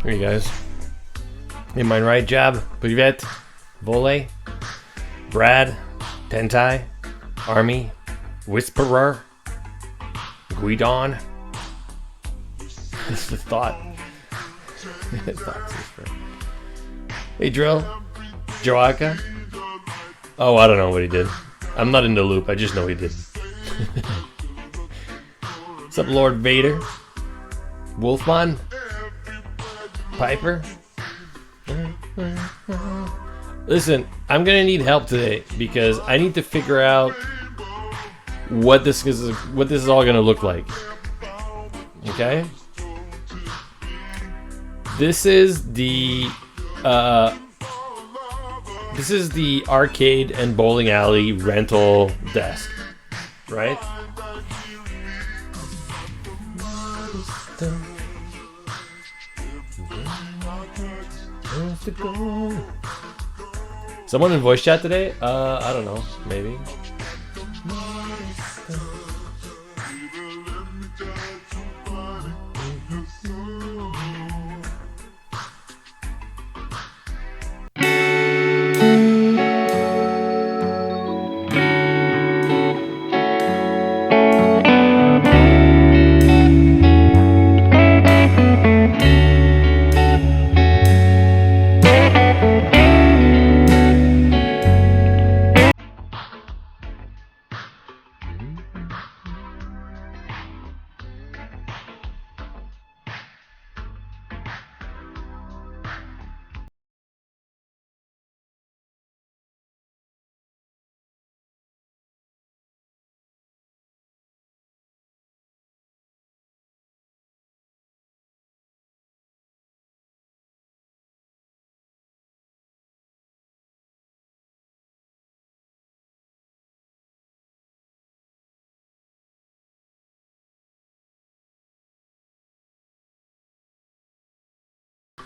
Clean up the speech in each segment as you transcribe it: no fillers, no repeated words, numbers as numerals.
Here you guys. In my right jab, Privet, Volley, Brad, Tentai, Army, Whisperer, Guidon. This is the thought. Hey Drill, Joaka. Oh, I don't know what he did. I'm not in the loop, I just know he did. What's up, Lord Vader? Wolfman? Piper? Listen, I'm gonna need help today because I need to figure out what this is all gonna look like. Okay? This is the arcade and bowling alley rental desk, right? Someone in voice chat today? I don't know, maybe.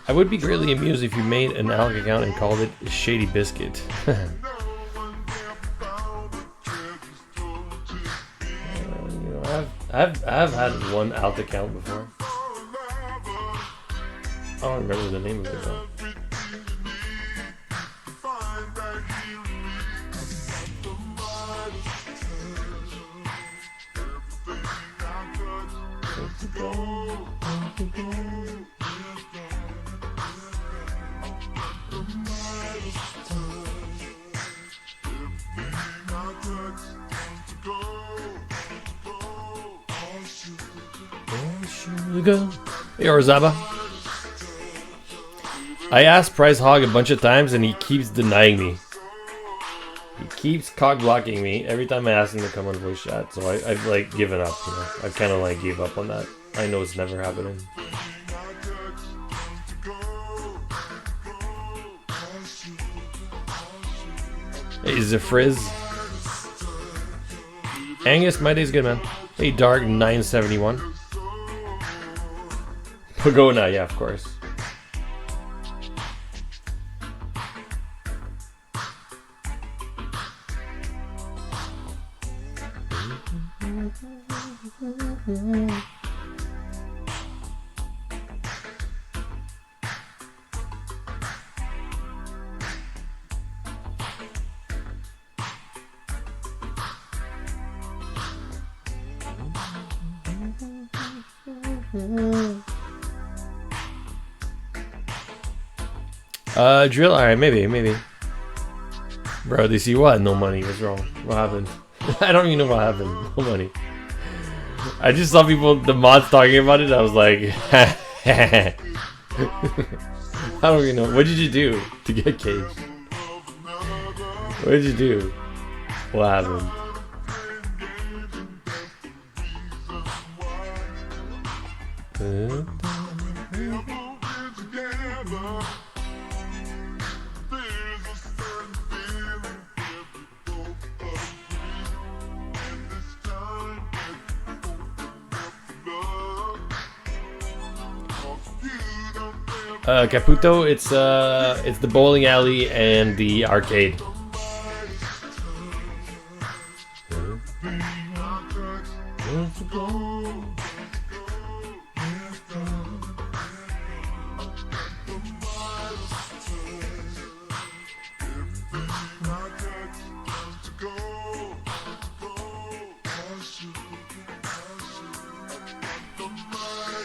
I would be greatly amused if you made an ALC account and called it Shady Biscuit. I've had one ALC account before. I don't remember the name of it though. Go. Hey, Orzaba. I asked Price Hog a bunch of times and he keeps denying me. He keeps cock blocking me every time I ask him to come on voice chat. So I've like given up, you know. I've kind of like gave up on that. I know it's never happening. Hey, Zafriz. Angus, my day's good, man. Hey, Dark 971. Pagona, yeah, of course. Drill, alright, maybe. Bro, they see what? No money, what's wrong? What happened? I don't even know what happened. No money. I just saw people, the mods talking about it, I was like, I don't even know. What did you do to get caged? What did you do? What happened? Caputo, it's the bowling alley and the arcade.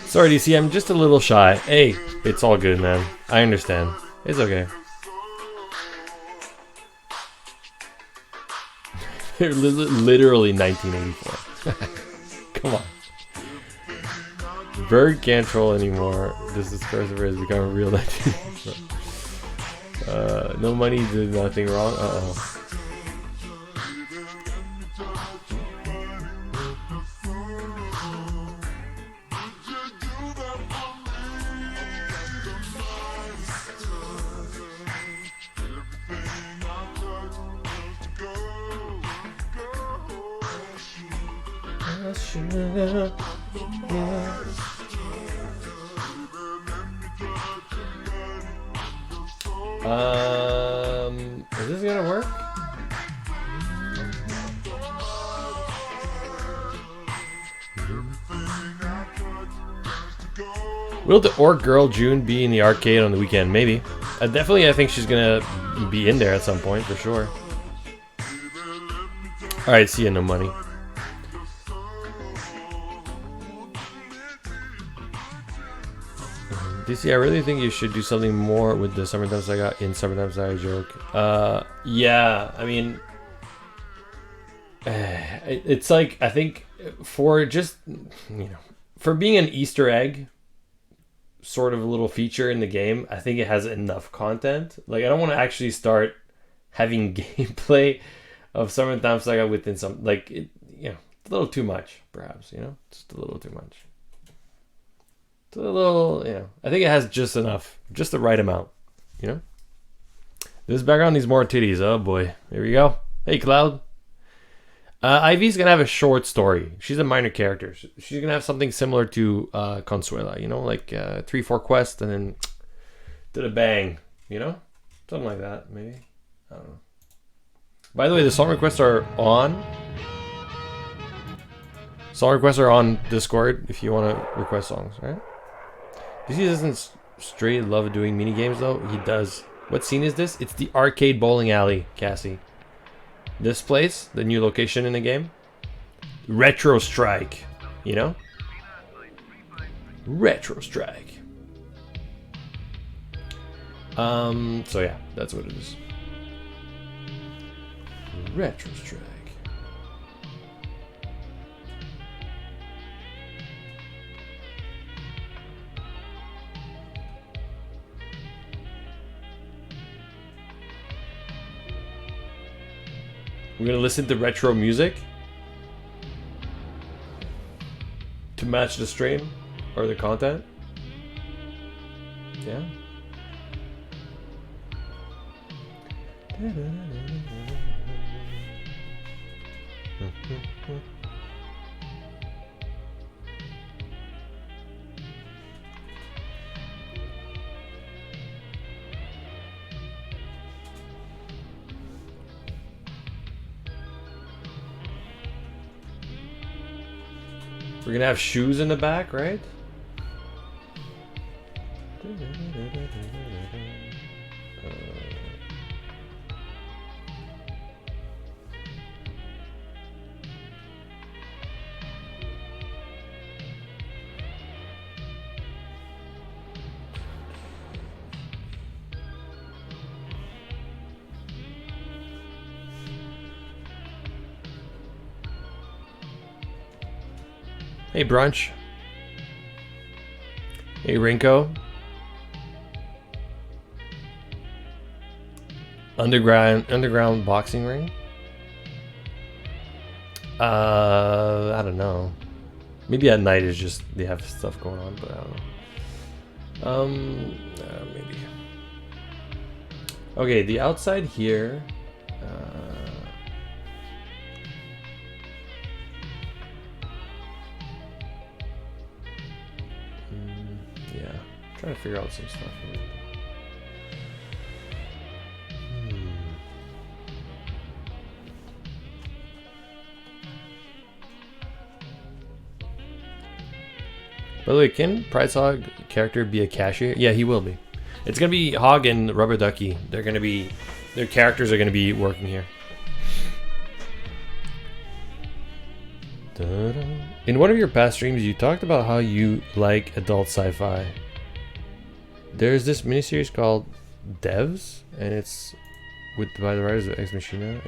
Sorry, DC, I'm just a little shy. Hey, it's all good, man. I understand. It's okay. They're literally 1984. Come on. Bird can't troll anymore. This is Christopher has become a real 1984. No money did nothing wrong. Uh-oh. Is this gonna work? Will the Orc Girl June be in the arcade on the weekend? Maybe. Definitely, I think she's gonna be in there at some point for sure. Alright, see ya, no money. DC, I really think you should do something more with the Summertime Saga in Summertime Saga joke. Yeah, I mean, it's like, I think for just, for being an Easter egg, sort of a little feature in the game, I think it has enough content. Like, I don't want to actually start having gameplay of Summertime Saga within some, like, it's a little too much, perhaps, just a little too much. It's a little, I think it has just enough, just the right amount, This background needs more titties. Oh boy, here we go. Hey, Cloud. Ivy's gonna have a short story. She's a minor character. She's gonna have something similar to Consuela, like 3-4 quests and then to the bang, something like that, maybe. I don't know. By the way, the song requests are on. Song requests are on Discord if you want to request songs, right? DC doesn't straight love doing mini games though. He does. What scene is this? It's the arcade bowling alley, Cassie. This place, the new location in the game. Retro Strike, Retro Strike. So yeah, that's what it is. Retro Strike. We're gonna listen to retro music to match the stream or the content. Yeah. We're gonna have shoes in the back, right? Hey, Brunch. Hey, Rinko. Underground boxing ring? I don't know. Maybe at night is just they have stuff going on, but I don't know. Maybe. Okay, the outside here. Trying to figure out some stuff here. By the way, can Price Hog character be a cashier? Yeah, he will be. It's gonna be Hog and Rubber Ducky. They're gonna be, their characters are gonna be working here. In one of your past streams, you talked about how you like adult sci-fi. There's this miniseries called Devs, and it's by the writers of Ex Machina.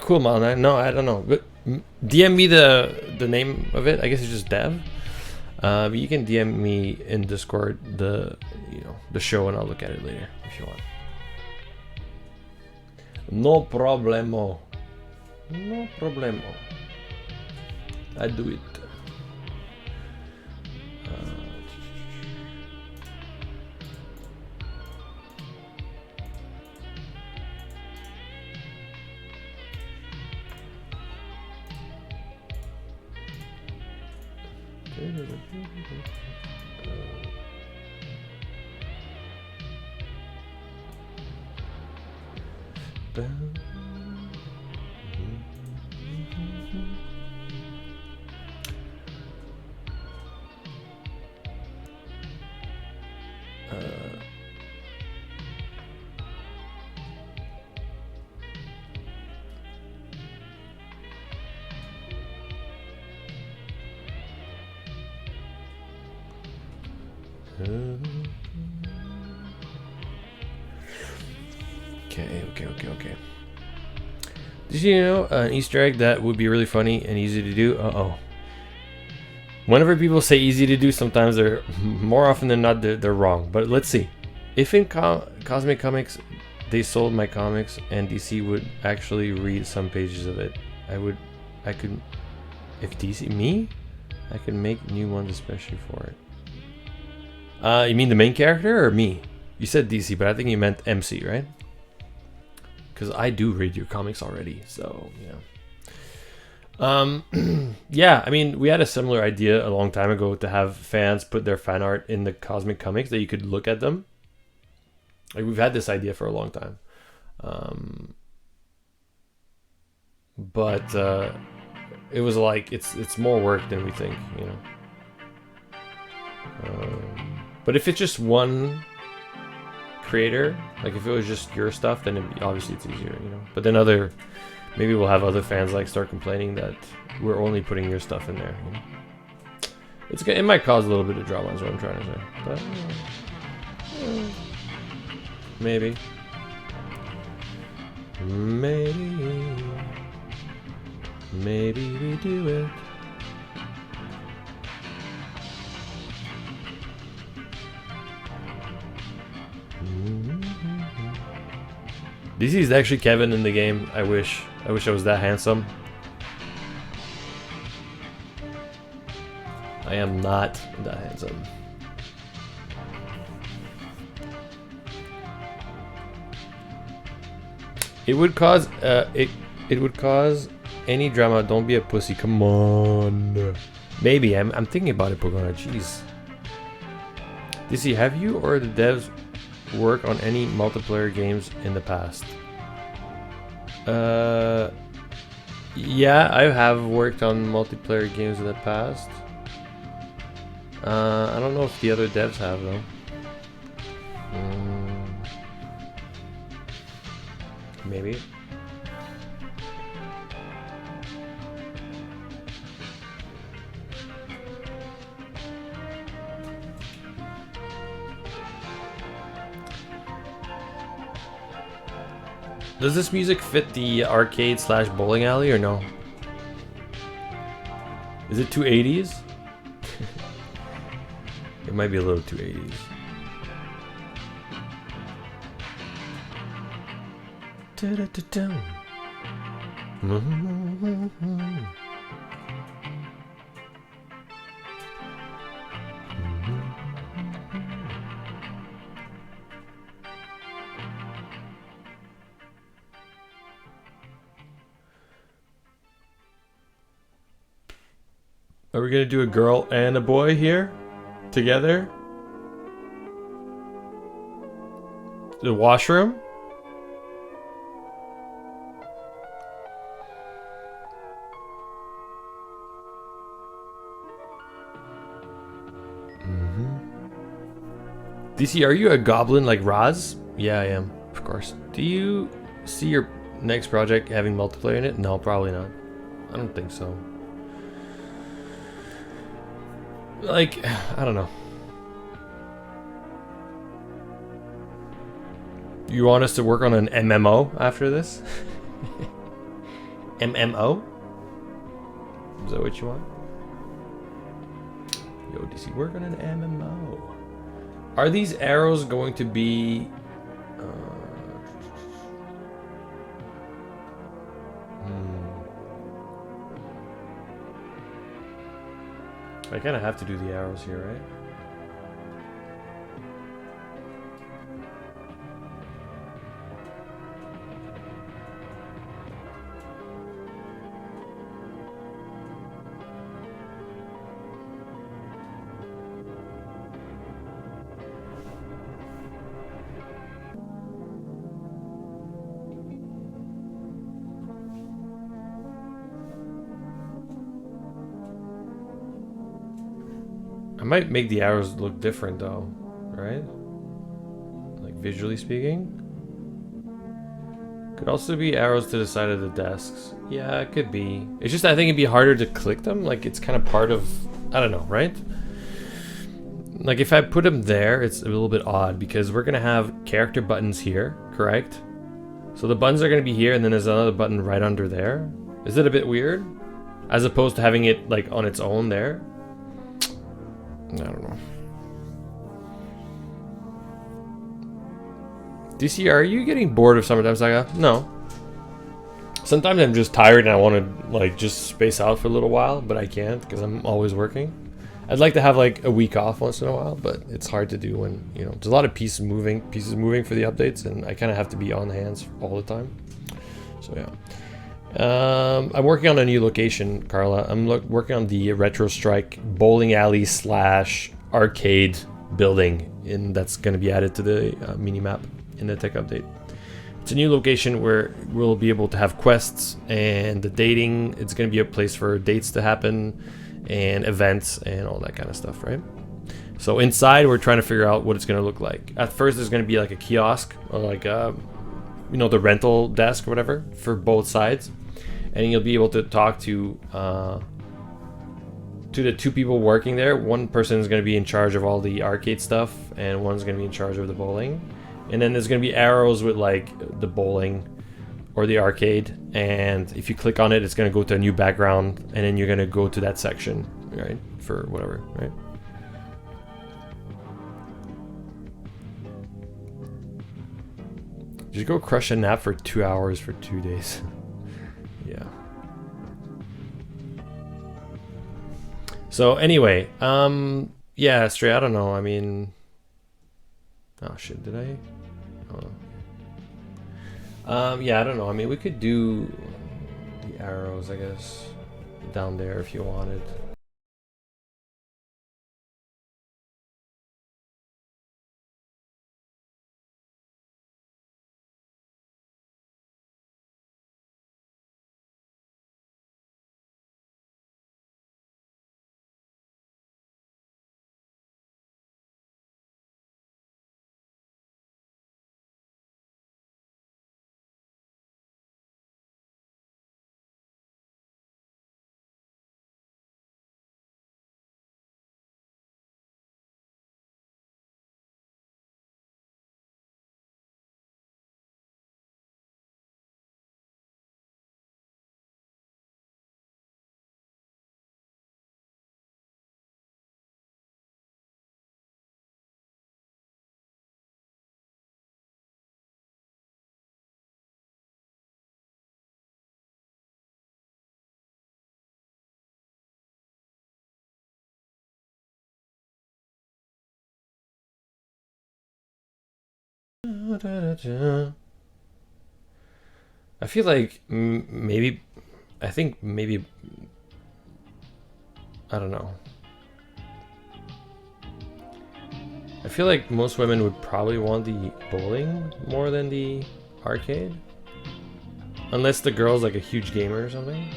Cool, man. No, I don't know, but DM me the name of it. I guess it's just Dev. But you can DM me in Discord the show, and I'll look at it later if you want. No problemo. No problemo. I do it. Okay. Did you know an Easter egg that would be really funny and easy to do? Whenever people say easy to do, sometimes they're more often than not they're wrong. But let's see. If in Cosmic Comics they sold my comics and DC would actually read some pages of it, I could. If DC me, I could make new ones especially for it. You mean the main character or me? You said DC, but I think you meant MC, right? Because I do read your comics already, so yeah. Yeah, I mean, we had a similar idea a long time ago to have fans put their fan art in the Cosmic Comics that you could look at them. Like, we've had this idea for a long time, but it was like it's more work than we think, you know. But if it's just one creator, like if it was just your stuff, then obviously it's easier, you know. But then maybe we'll have other fans like start complaining that we're only putting your stuff in there, you know? It might cause a little bit of drama, is what I'm trying to say, but maybe we do it. This is actually Kevin in the game. I wish I was that handsome. I am not that handsome. It would cause it would cause any drama. Don't be a pussy. Come on. Maybe I'm thinking about it, Pogona. Jeez. DC, have you or the devs work on any multiplayer games in the past? Yeah, I have worked on multiplayer games in the past. I don't know if the other devs have though. Maybe. Does this music fit the arcade / bowling alley or no? Is it too 80s? It might be a little too 80s. Are we gonna do a girl and a boy here together? The washroom? DC, are you a goblin like Raz? Yeah, I am, of course. Do you see your next project having multiplayer in it? No, probably not. I don't think so. Like, I don't know. You want us to work on an MMO after this? MMO? Is that what you want? Yo, does he work on an MMO? Are these arrows going to be... I kind of have to do the arrows here, right? I might make the arrows look different though, right? Like visually speaking. Could also be arrows to the side of the desks. Yeah, it could be. It's just I think it'd be harder to click them. Like it's kind of part of, I don't know, right? Like if I put them there, it's a little bit odd because we're gonna have character buttons here, correct? So the buttons are gonna be here and then there's another button right under there. Is it a bit weird? As opposed to having it like on its own there? I don't know. DC, are you getting bored of Summertime Saga? No. Sometimes I'm just tired and I want to like just space out for a little while, but I can't because I'm always working. I'd like to have like a week off once in a while, but it's hard to do when, you know, there's a lot of pieces moving for the updates and I kind of have to be on hands all the time. So yeah. I'm working on a new location, Carla. I'm working on the Retro Strike bowling alley / arcade building, and that's going to be added to the mini map in the tech update. It's a new location where we'll be able to have quests and the dating. It's going to be a place for dates to happen and events and all that kind of stuff, right? So inside, we're trying to figure out what it's going to look like. At first, there's going to be like a kiosk or like you know, the rental desk or whatever for both sides. And you'll be able to talk to the two people working there. One person is going to be in charge of all the arcade stuff, and one's going to be in charge of the bowling. And then there's going to be arrows with like the bowling or the arcade. And if you click on it, it's going to go to a new background, and then you're going to go to that section, right? For whatever, right? Just go crush a nap for 2 hours for 2 days. Yeah. So anyway, yeah, Stray, I don't know. I mean, oh shit, did I? Oh. Yeah, I don't know. I mean, we could do the arrows, I guess, down there if you wanted. I feel like maybe, I think maybe, I don't know. I feel like most women would probably want the bowling more than the arcade. Unless the girl's like a huge gamer or something.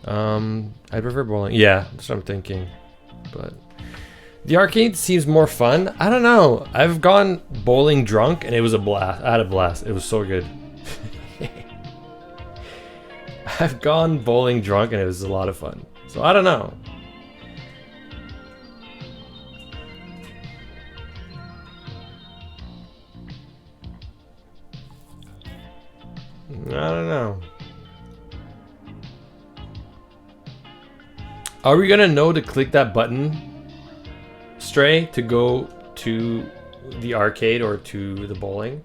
I prefer bowling. Yeah, that's what I'm thinking. But the arcade seems more fun. I don't know. I've gone bowling drunk and it was a blast. I had a blast. It was so good. I've gone bowling drunk and it was a lot of fun. So I don't know. I don't know. Are we gonna know to click that button, Stray, to go to the arcade or to the bowling?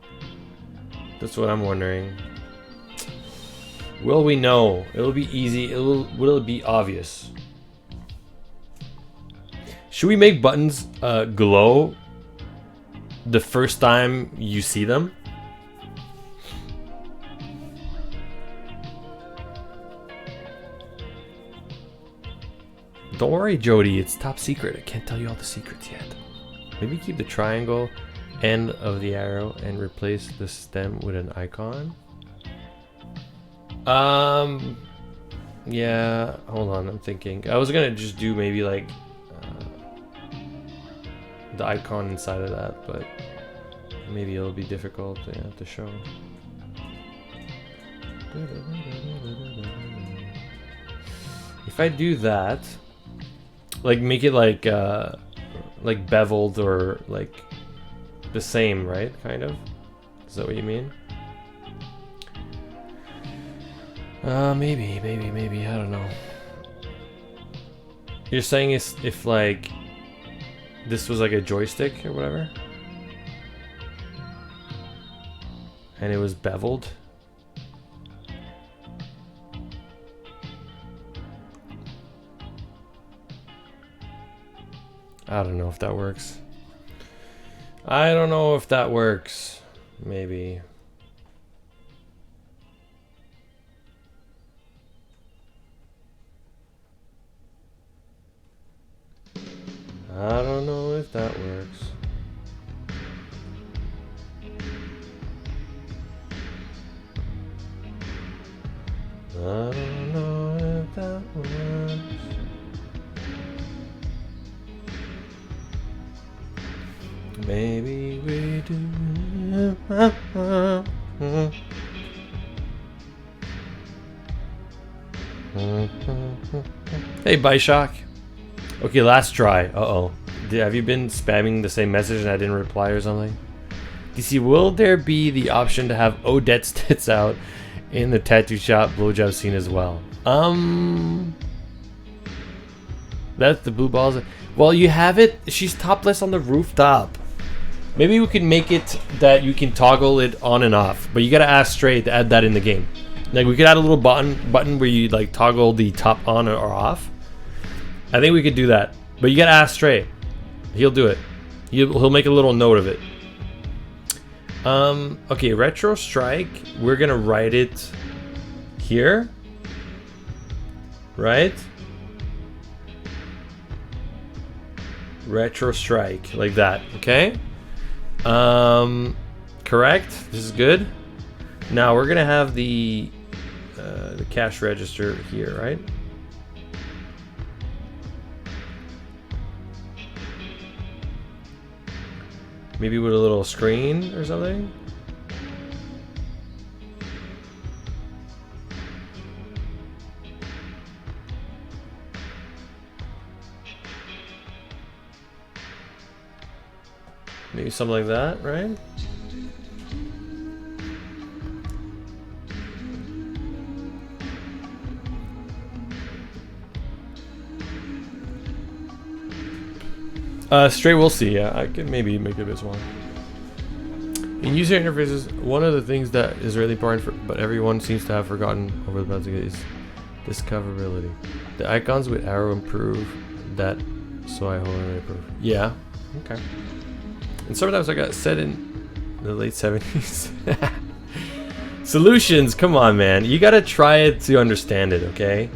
That's what I'm wondering. Will we know? It'll be easy. Will it be obvious? Should we make buttons glow the first time you see them? Don't worry, Jody. It's top secret. I can't tell you all the secrets yet. Maybe keep the triangle end of the arrow and replace the stem with an icon. Yeah, hold on, I'm thinking. I was gonna just do maybe like the icon inside of that, but maybe it'll be difficult to show. If I do that, like make it like beveled or like the same, right? Kind of. Is that what you mean? Maybe. I don't know. You're saying if like this was like a joystick or whatever, and it was beveled. I don't know if that works. I don't know if that works. Maybe. I don't know if that works. I don't know if that works. Maybe we do. Hey, Byshock. Okay, last try. Uh-oh. Have you been spamming the same message and I didn't reply or something? DC, will there be the option to have Odette's tits out in the tattoo shop blowjob scene as well? That's the blue balls. Well, you have it. She's topless on the rooftop. Maybe we can make it that you can toggle it on and off, but you gotta ask Stray to add that in the game. Like we could add a little button where you like toggle the top on or off. I think we could do that, but you gotta ask Stray. He'll do it. He'll make a little note of it. Okay, Retro Strike. We're gonna write it here, right? Retro Strike, like that. Okay. Correct. This is good. Now we're gonna have the cash register here, right? Maybe with a little screen or something. Maybe something like that, right? Straight, we'll see. Yeah, I can maybe make it a bit smaller. In user interfaces, one of the things that is really important, but everyone seems to have forgotten over the past is discoverability. The icons with arrow improve that, so I wholly approve. Yeah. Okay. And sometimes I got set in the late 70s. Solutions, come on, man. You gotta try it to understand it, okay?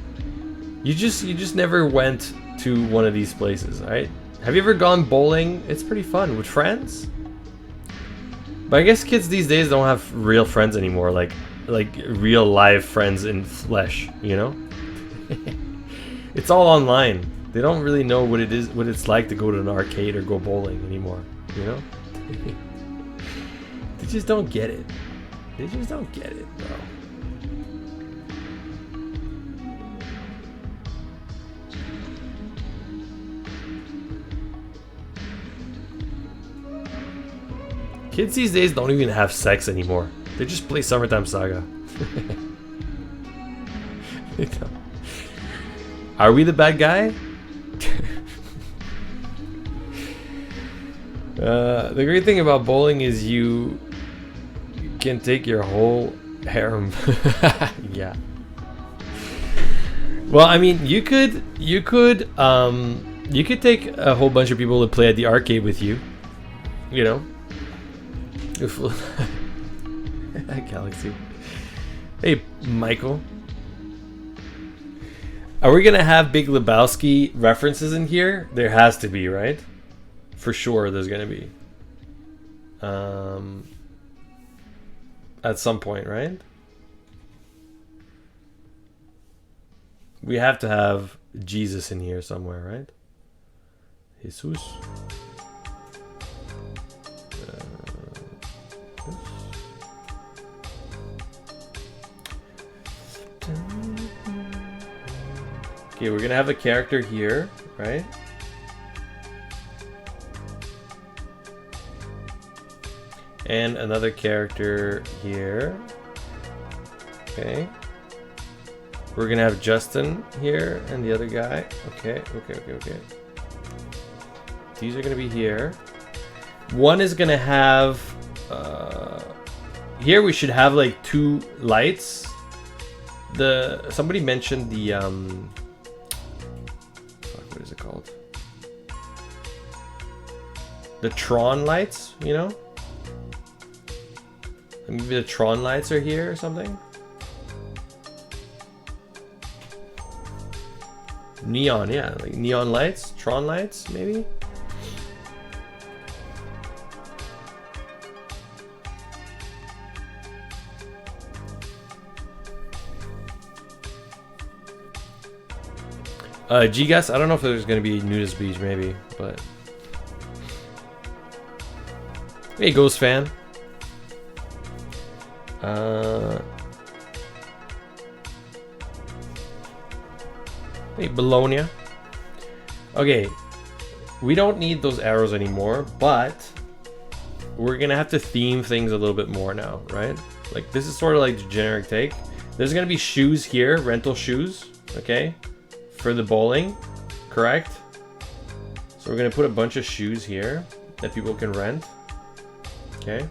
You just never went to one of these places, alright? Have you ever gone bowling? It's pretty fun with friends. But I guess kids these days don't have real friends anymore, like real live friends in flesh, you know? It's all online. They don't really know what it's like to go to an arcade or go bowling anymore, you know? They just don't get it. They just don't get it, bro. Kids these days don't even have sex anymore. They just play Summertime Saga. Are we the bad guy? The great thing about bowling is you can take your whole harem. Yeah. Well, I mean, you could take a whole bunch of people to play at the arcade with you. You know. Galaxy. Hey, Michael. Are we gonna have Big Lebowski references in here? There has to be, right? For sure, there's gonna be. At some point, right? We have to have Jesus in here somewhere, right? Jesus. Okay, we're gonna have a character here, right? And another character here. Okay. We're gonna have Justin here and the other guy. Okay. These are gonna be here. One is gonna have here we should have like 2 lights. Somebody mentioned the what is it called? The Tron lights, you know? Maybe the Tron lights are here or something? Neon, yeah, like neon lights, Tron lights, maybe? G-Gas, I don't know if there's gonna be nudist beach, maybe, but... Hey, Ghost fan. Hey, Bologna. Okay, we don't need those arrows anymore, but we're gonna have to theme things a little bit more now, right? Like, this is sort of like the generic take. There's gonna be shoes here, rental shoes, okay? For the bowling, correct? So we're gonna put a bunch of shoes here that people can rent. Okay.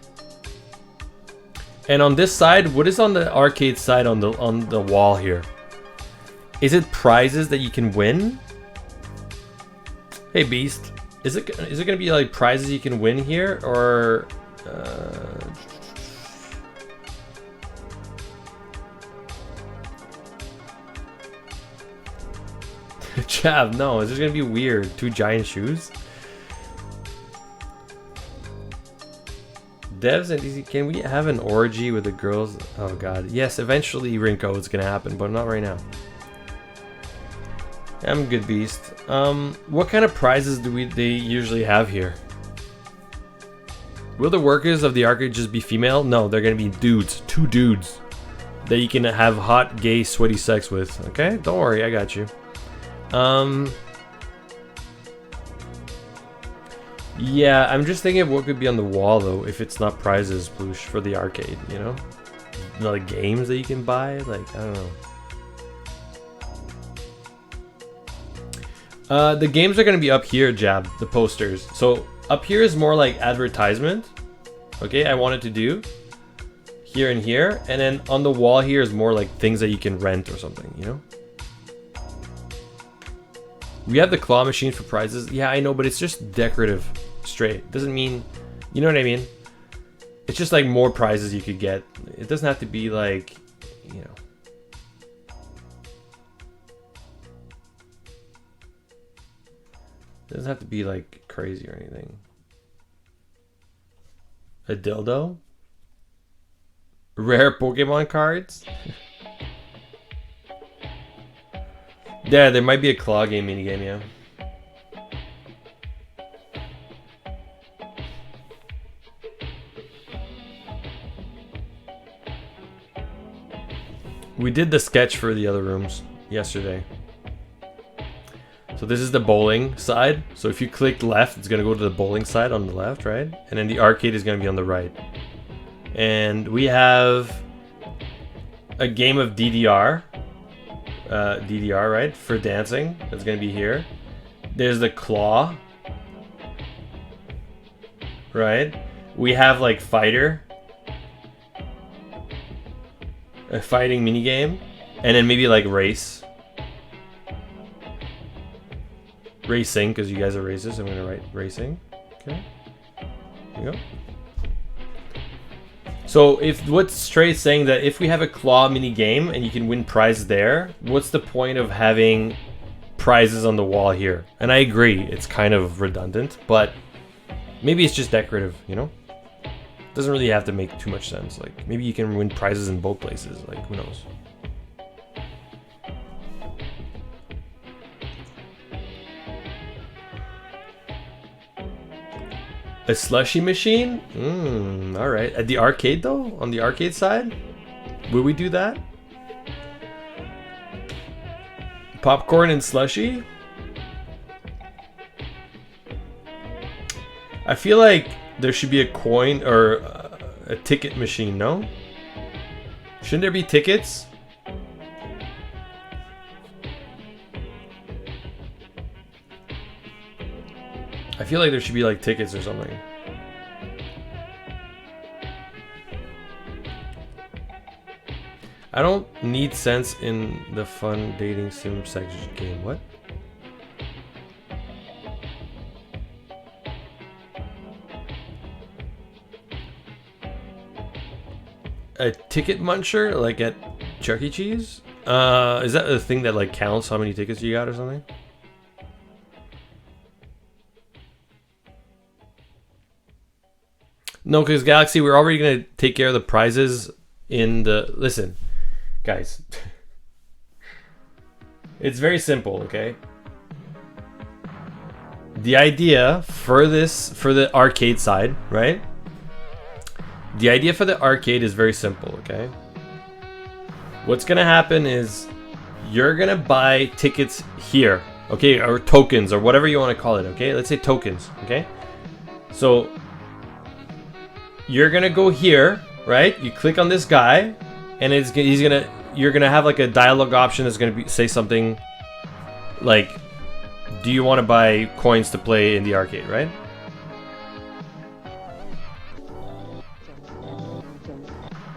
And on this side, what is on the arcade side on the wall here? Is it prizes that you can win? Hey Beast, is it gonna be like prizes you can win here, or Chav, no, it's just gonna be weird. 2 giant shoes. Devs and DC, can we have an orgy with the girls? Oh god, yes, eventually Rinko, it's gonna happen, but not right now. I'm good, Beast. What kind of prizes do they usually have here? Will the workers of the arcade just be female? No, they're gonna be dudes. 2 dudes that you can have hot, gay, sweaty sex with. Okay, don't worry, I got you. Yeah, I'm just thinking of what could be on the wall though, if it's not prizes, Ploosh, for the arcade, you know? Like games that you can buy, like, I don't know. The games are gonna be up here, Jab, the posters. So up here is more like advertisement. Okay, I wanted to do here and here, and then on the wall here is more like things that you can rent or something, you know? We have the claw machine for prizes. Yeah, I know, but it's just decorative straight. Doesn't mean, you know what I mean? It's just like more prizes you could get. It doesn't have to be like, you know. It doesn't have to be like crazy or anything. A dildo? Rare Pokemon cards? Yeah, there might be a claw game minigame, yeah. We did the sketch for the other rooms yesterday. So this is the bowling side. So if you click left, it's gonna go to the bowling side on the left, right? And then the arcade is gonna be on the right. And we have a game of DDR. DDR, right? For dancing. That's gonna be here. There's the claw. Right? We have like fighter. A fighting minigame. And then maybe like race. Racing, because you guys are racers. I'm gonna write racing. Okay. There you go. So if what's Stray saying that if we have a claw mini game and you can win prizes there, what's the point of having prizes on the wall here? And I agree, it's kind of redundant, but maybe it's just decorative, you know? Doesn't really have to make too much sense. Like maybe you can win prizes in both places. Like who knows? A slushy machine? Alright. At the arcade though? On the arcade side? Would we do that? Popcorn and slushy? I feel like there should be a coin or a ticket machine, no? Shouldn't there be tickets? I feel like there should be like tickets or something. I don't need sense in the fun dating sim sex game. What? A ticket muncher like at Chuck E. Cheese? Is that a thing that like counts how many tickets you got or something? No, because Galaxy, we're already going to take care of the prizes in the... Listen, guys. It's very simple, okay? The idea for this, for the arcade side, right? The idea for the arcade is very simple, okay? What's going to happen is you're going to buy tickets here, okay? Or tokens, or whatever you want to call it, okay? Let's say tokens, okay? So... you're gonna go here, right? You click on this guy, and you're gonna have like a dialogue option that's gonna say something like, "Do you want to buy coins to play in the arcade?" Right?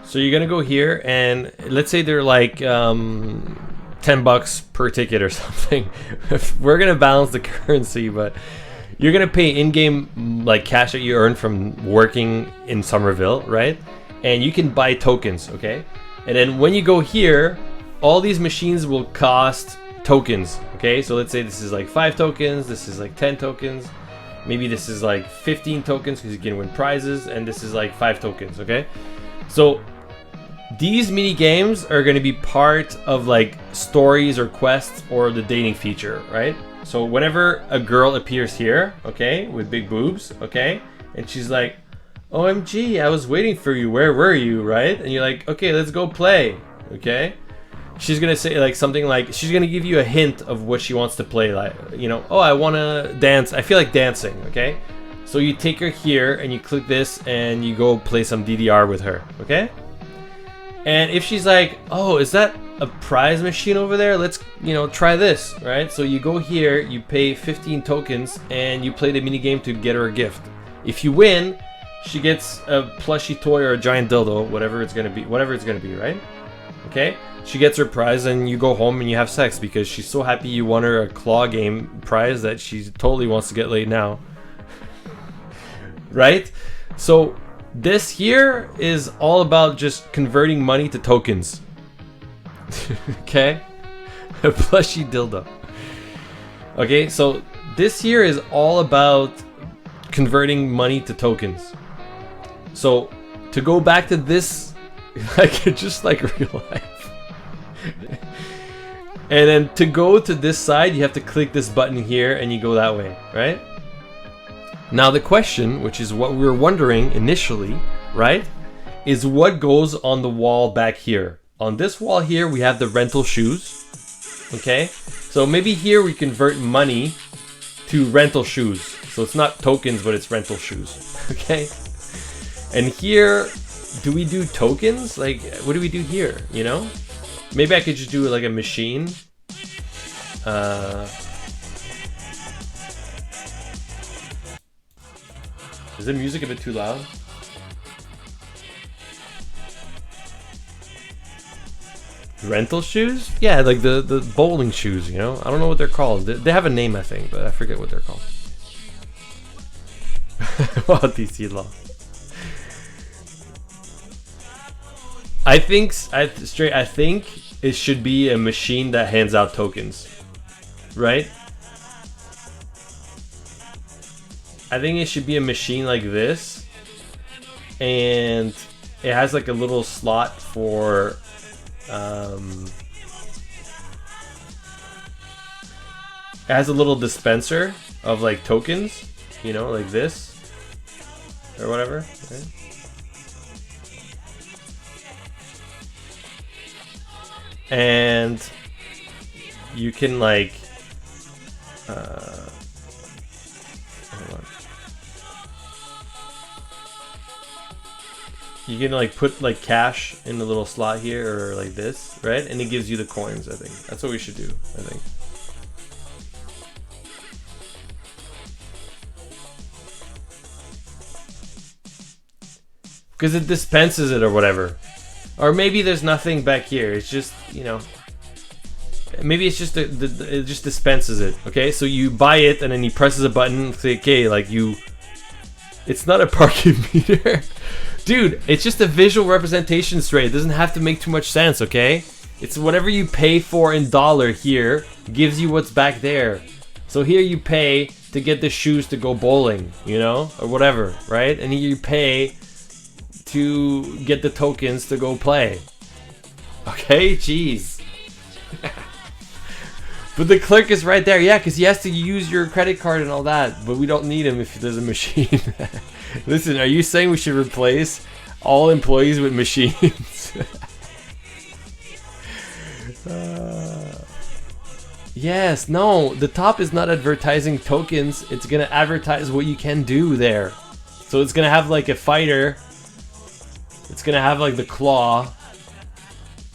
So you're gonna go here, and let's say they're like $10 per ticket or something. We're gonna balance the currency, but. You're gonna pay in-game like cash that you earn from working in Somerville, right? And you can buy tokens, okay? And then when you go here, all these machines will cost tokens, okay? So let's say this is like 5 tokens, this is like 10 tokens, maybe this is like 15 tokens because you can win prizes, and this is like 5 tokens, okay? So these mini games are gonna be part of like stories or quests or the dating feature, right? So whenever a girl appears here, okay, with big boobs, okay, and she's like, OMG, I was waiting for you, where were you, right? And you're like, okay, let's go play, okay? She's gonna say like something like, she's gonna give you a hint of what she wants to play, like, you know, oh, I wanna dance, I feel like dancing, okay? So you take her here and you click this and you go play some DDR with her, okay? And if she's like, oh, is that a prize machine over there? Let's, you know, try this, right? So you go here, you pay 15 tokens, and you play the mini game to get her a gift. If you win, she gets a plushie toy or a giant dildo, whatever it's gonna be, right? Okay? She gets her prize, and you go home and you have sex because she's so happy you won her a claw game prize that she totally wants to get laid now. Right? So this here is all about just converting money to tokens. Okay? A plushie dildo. Okay, so this here is all about converting money to tokens. So to go back to this, like just like real life. And then to go to this side, you have to click this button here and you go that way, right? Now the question, which is what we were wondering initially, right, is what goes on the wall back here. On this wall here, we have the rental shoes, okay? So maybe here we convert money to rental shoes. So it's not tokens, but it's rental shoes. Okay. And here, do we do tokens? Like, what do we do here? You know? Maybe I could just do like a machine. Is the music a bit too loud? Rental shoes? Yeah, like the bowling shoes, you know? I don't know what they're called. They have a name, I think, but I forget what they're called. Wow, DC law. I think it should be a machine that hands out tokens. Right? I think it should be a machine like this. And it has like a little slot for it has a little dispenser of like tokens, you know, like this or whatever. Right? And you can like hold on. You can like put like cash in the little slot here or like this, right? And it gives you the coins, I think. That's what we should do, I think. Because it dispenses it or whatever. Or maybe there's nothing back here. It's just, you know, maybe it's just it just dispenses it. Okay, so you buy it and then he presses a button. Say, okay, like you. It's not a parking meter, dude. It's just a visual representation straight. It doesn't have to make too much sense. Okay, it's whatever you pay for in dollar here gives you what's back there. So here you pay to get the shoes to go bowling, you know, or whatever, right? And here you pay to get the tokens to go play. Okay, jeez. But the clerk is right there, yeah, because he has to use your credit card and all that. But we don't need him if there's a machine. Listen, are you saying we should replace all employees with machines? Yes, no, the top is not advertising tokens. It's gonna advertise what you can do there. So it's gonna have like a fighter. It's gonna have like the claw.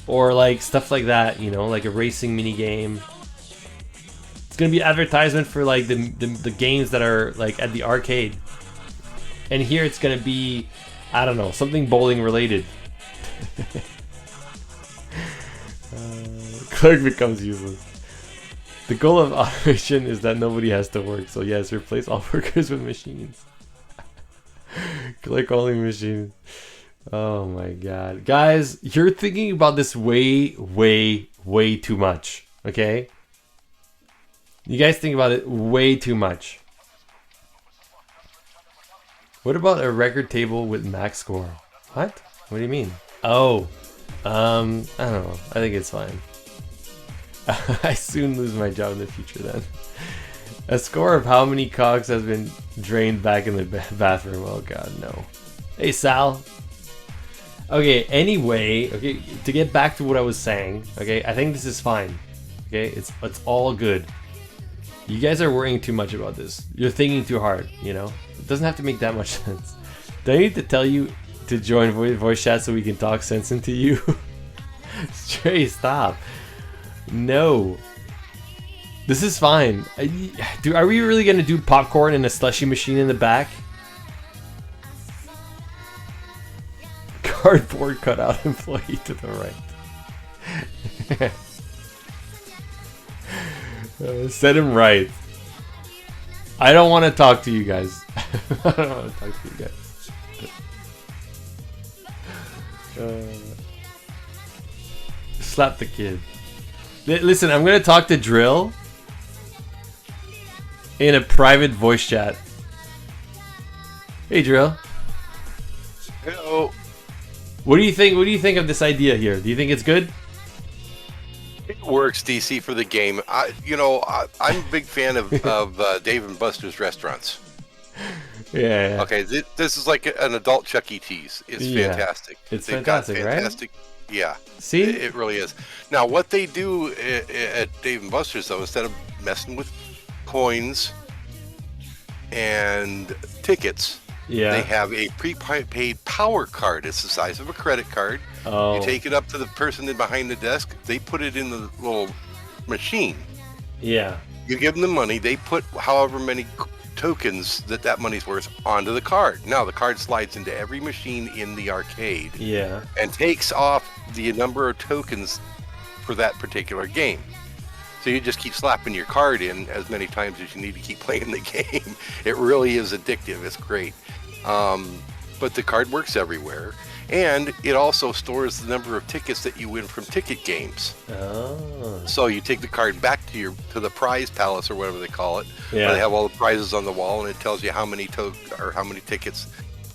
Or like stuff like that, you know, like a racing mini game. It's gonna be advertisement for like the games that are like at the arcade. And here it's gonna be, I don't know, something bowling related. Clerk becomes useless. The goal of automation is that nobody has to work. So yes, replace all workers with machines. Click only machines. Oh my god. Guys, you're thinking about this way too much. Okay? You guys think about it way too much. What about a record table with max score? What? What do you mean? Oh. I don't know. I think it's fine. I soon lose my job in the future then. A score of how many cogs has been drained back in the bathroom. Oh god, no. Hey Sal. Okay, anyway, okay, to get back to what I was saying, okay, I think this is fine. Okay, it's all good. You guys are worrying too much about this. You're thinking too hard, you know? It doesn't have to make that much sense. Do I need to tell you to join voice chat so we can talk sense into you? Stray, stop. No. This is fine. Are we really gonna do popcorn in a slushy machine in the back? Cardboard cutout employee to the right. Set him right. I don't want to talk to you guys. I don't want to talk to you guys. Slap the kid. Listen, I'm gonna talk to Drill in a private voice chat. Hey, Drill. Hello. What do you think? What do you think of this idea here? Do you think it's good? It works, DC, for the game. I'm a big fan of Dave and Buster's restaurants. Yeah. Okay, this is like an adult Chuck E. Cheese. It's fantastic. It's They've fantastic, got fantastic Yeah. See? It really is. Now, what they do at Dave & Buster's, though, instead of messing with coins and tickets, Yeah. they have a prepaid power card. It's the size of a credit card. Oh. You take it up to the person behind the desk. They put it in the little machine. Yeah. You give them the money. They put however many tokens that money's worth onto the card. Now, the card slides into every machine in the arcade. Yeah. And takes off the number of tokens for that particular game. So you just keep slapping your card in as many times as you need to keep playing the game. It really is addictive. It's great. But the card works everywhere. And it also stores the number of tickets that you win from ticket games. Oh. So you take the card back to the prize palace or whatever they call it. Yeah. Where they have all the prizes on the wall, and it tells you how many tickets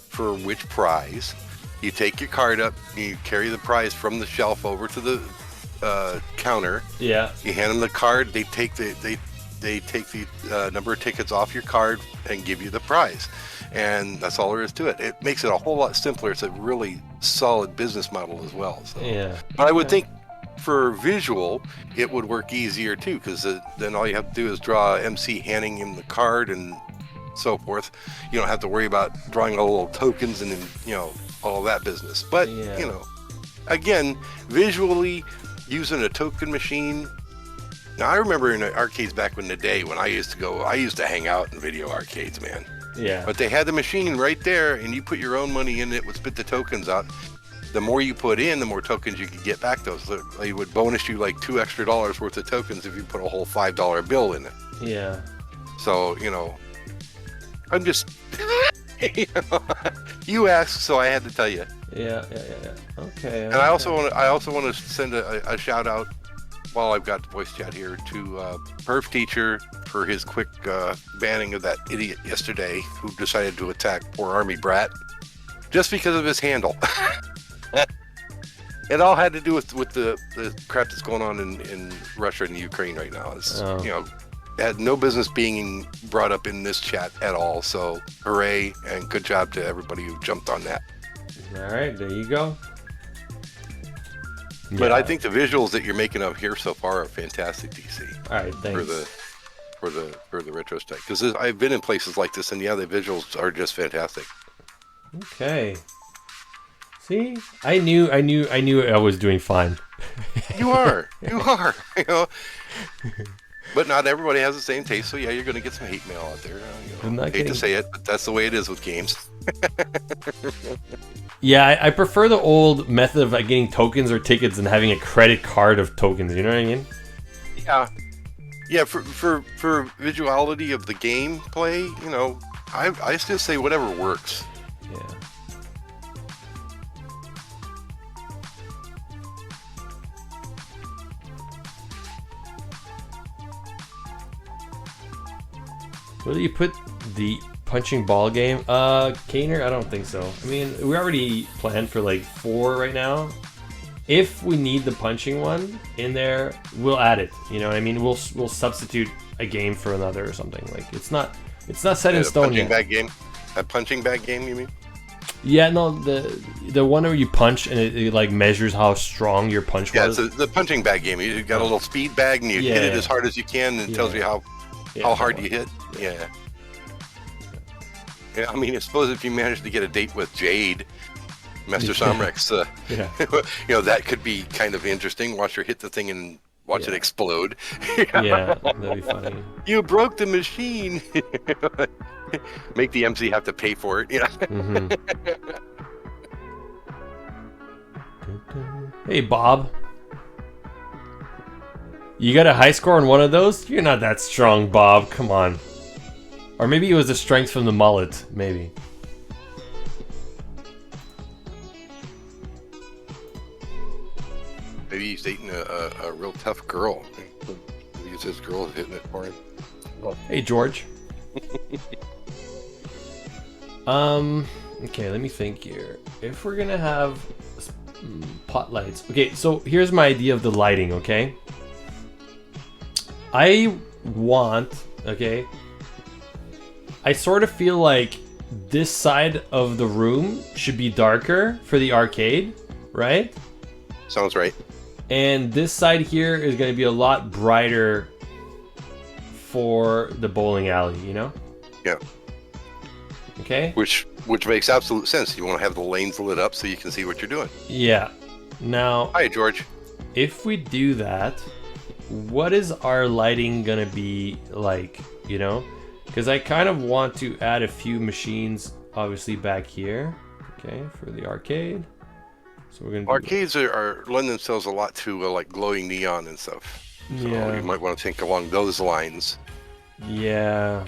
for which prize. You take your card up, you carry the prize from the shelf over to the counter. Yeah. You hand them the card. They take the number of tickets off your card and give you the prize. And that's all there is to it. It makes it a whole lot simpler. It's a really solid business model as well. So. Yeah. But I would think for visual, it would work easier too, because then all you have to do is draw MC handing him the card and so forth. You don't have to worry about drawing all the little tokens and then, all of that business. But, again, visually using a token machine. Now, I remember in the arcades back in the day when I used to hang out in video arcades, man. Yeah. But they had the machine right there, and you put your own money in, it would spit the tokens out. The more you put in, the more tokens you could get back. They would bonus you like $2 extra worth of tokens if you put a whole $5 bill in it. Yeah. So, I'm just, you asked, so I had to tell you. Yeah. Okay. And I also want to send a shout out while I've got the voice chat here to Perf Teacher for his quick banning of that idiot yesterday who decided to attack poor Army Brat just because of his handle. It all had to do with the crap that's going on in Russia and Ukraine right now. It's, it had no business being brought up in this chat at all. So hooray and good job to everybody who jumped on that. All right, there you go. But I think the visuals that you're making up here so far are fantastic, DC. All right, thanks. For the retrospect, because I've been in places like this, and the visuals are just fantastic. Okay. See, I knew I was doing fine. You are. But not everybody has the same taste, so yeah, you're going to get some hate mail out there. I'm not hate to say it, but that's the way it is with games. Yeah, I prefer the old method of like getting tokens or tickets and having a credit card of tokens. You know what I mean? Yeah. For visuality of the gameplay, I still say whatever works. Yeah. Where do you put the punching ball game? Kaner? I don't think so. I mean, we already planned for like 4 right now. If we need the punching one in there, we'll add it. You know what I mean? We'll substitute a game for another or something. Like it's not set in stone yet. A punching bag game, you mean? Yeah, no, the one where you punch and it like measures how strong your punch was. Yeah, it's the punching bag game. You got a little speed bag and you hit it as hard as you can, and it tells you how hard you hit. Yeah. I mean, I suppose if you manage to get a date with Jade, Master Somrex, that could be kind of interesting. Watch her hit the thing and watch it explode. Yeah, that'd be funny. You broke the machine. Make the MC have to pay for it. Mm-hmm. Hey, Bob. You got a high score on one of those? You're not that strong, Bob. Come on. Or maybe it was the strength from the mullet. Maybe. Maybe he's dating a real tough girl. Maybe it's his girl hitting it for him. Hey, George. Okay, let me think here. If we're gonna have pot lights. Okay, so here's my idea of the lighting, okay? I sort of feel like this side of the room should be darker for the arcade, right? Sounds right. And this side here is going to be a lot brighter for the bowling alley, you know? Yeah. Okay? Which makes absolute sense. You want to have the lanes lit up so you can see what you're doing. Yeah. Now, Hi, George. if we do that, what is our lighting going to be like, you know? Because I kind of want to add a few machines, obviously, back here, okay, for the arcade. So we're going to Arcades are lend themselves a lot to like glowing neon and stuff. So Yeah. you might want to think along those lines. Yeah.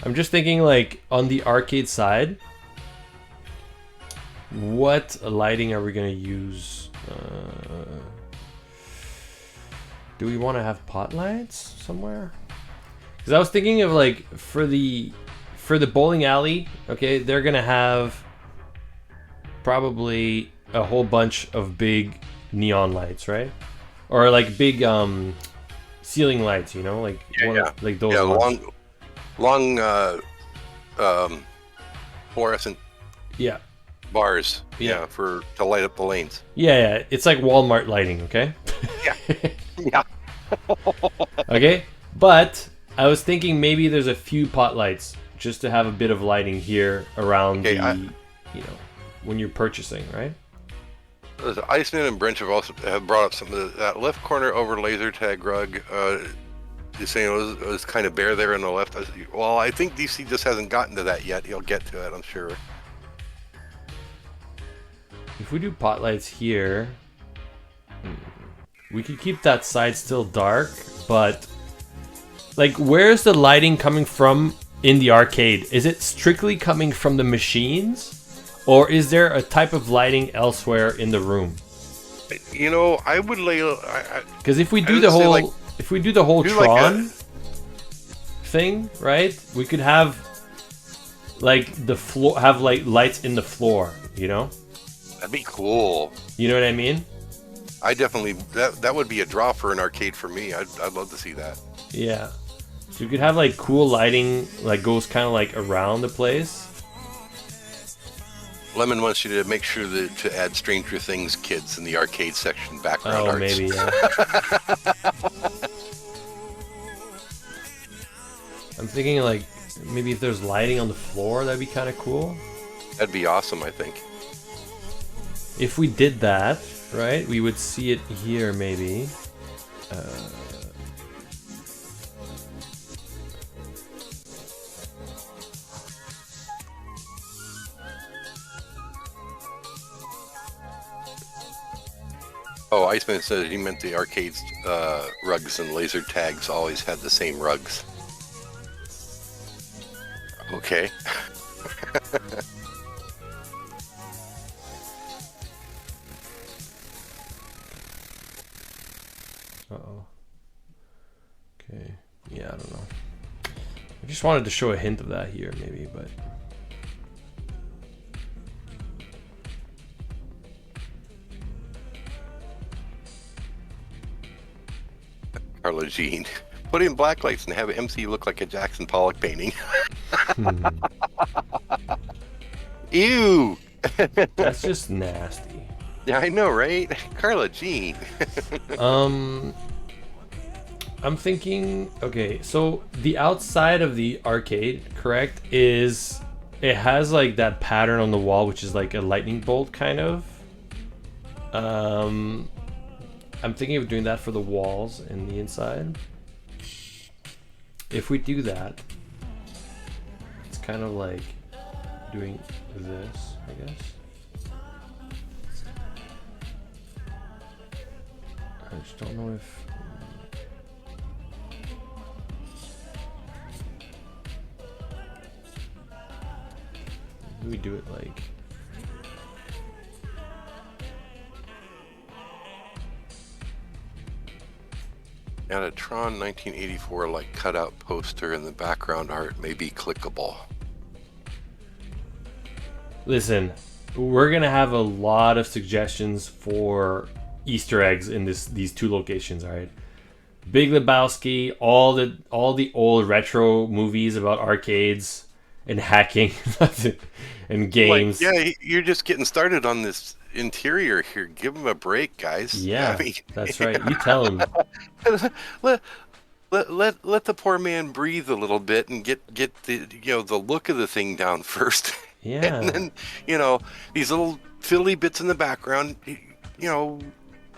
I'm just thinking, like, on the arcade side, what lighting are we going to use? Do we want to have pot lights somewhere? Because I was thinking of, like, for the bowling alley, okay, they're going to have probably a whole bunch of big neon lights, right? Or, like, big ceiling lights, you know? Like, like those ones. long fluorescent bars. Yeah. To light up the lanes. Yeah, it's like Walmart lighting, okay? Yeah. Okay, but I was thinking maybe there's a few pot lights just to have a bit of lighting here around you know, when you're purchasing, right? Iceman and Brent have brought up some of that left corner over laser tag rug. You're saying it was kind of bare there on the left. Well, I think DC just hasn't gotten to that yet. He'll get to it, I'm sure. If we do pot lights here, we could keep that side still dark, but like, where's the lighting coming from in the arcade? Is it strictly coming from the machines, or is there a type of lighting elsewhere in the room? You know, I would lay because if we do the whole Tron thing, right? We could have like the floor, have like lights in the floor, you know? That'd be cool. You know what I mean? I definitely that would be a draw for an arcade for me. I'd love to see that. Yeah. So you could have like cool lighting, like goes kind of like around the place. Lemon wants you to make sure to add Stranger Things kids in the arcade section background arts. Maybe, yeah. I'm thinking like maybe if there's lighting on the floor, that'd be kind of cool. That'd be awesome, I think. If we did that, right, we would see it here maybe. Oh, Iceman said he meant the arcade's rugs and laser tags always had the same rugs. Okay. Uh-oh. Okay. Yeah, I don't know. I just wanted to show a hint of that here, maybe, but... Carla Jean. Put in black lights and have MC look like a Jackson Pollock painting. Ew! That's just nasty. Yeah, I know, right? Carla Jean. I'm thinking, okay, so the outside of the arcade, correct, is it has like that pattern on the wall, which is like a lightning bolt kind of. I'm thinking of doing that for the walls and the inside. If we do that, it's kind of like doing this, I guess. I just don't know if... we do it like... And a Tron 1984 like cutout poster in the background art may be clickable. Listen, we're gonna have a lot of suggestions for Easter eggs in these two locations, all right? Big Lebowski, all the old retro movies about arcades and hacking and games. Like, yeah, you're just getting started on this interior here. Give him a break, guys. Yeah, I mean, that's right. You tell him. let, let the poor man breathe a little bit and get the the look of the thing down first, and Yeah. then these little fiddly bits in the background.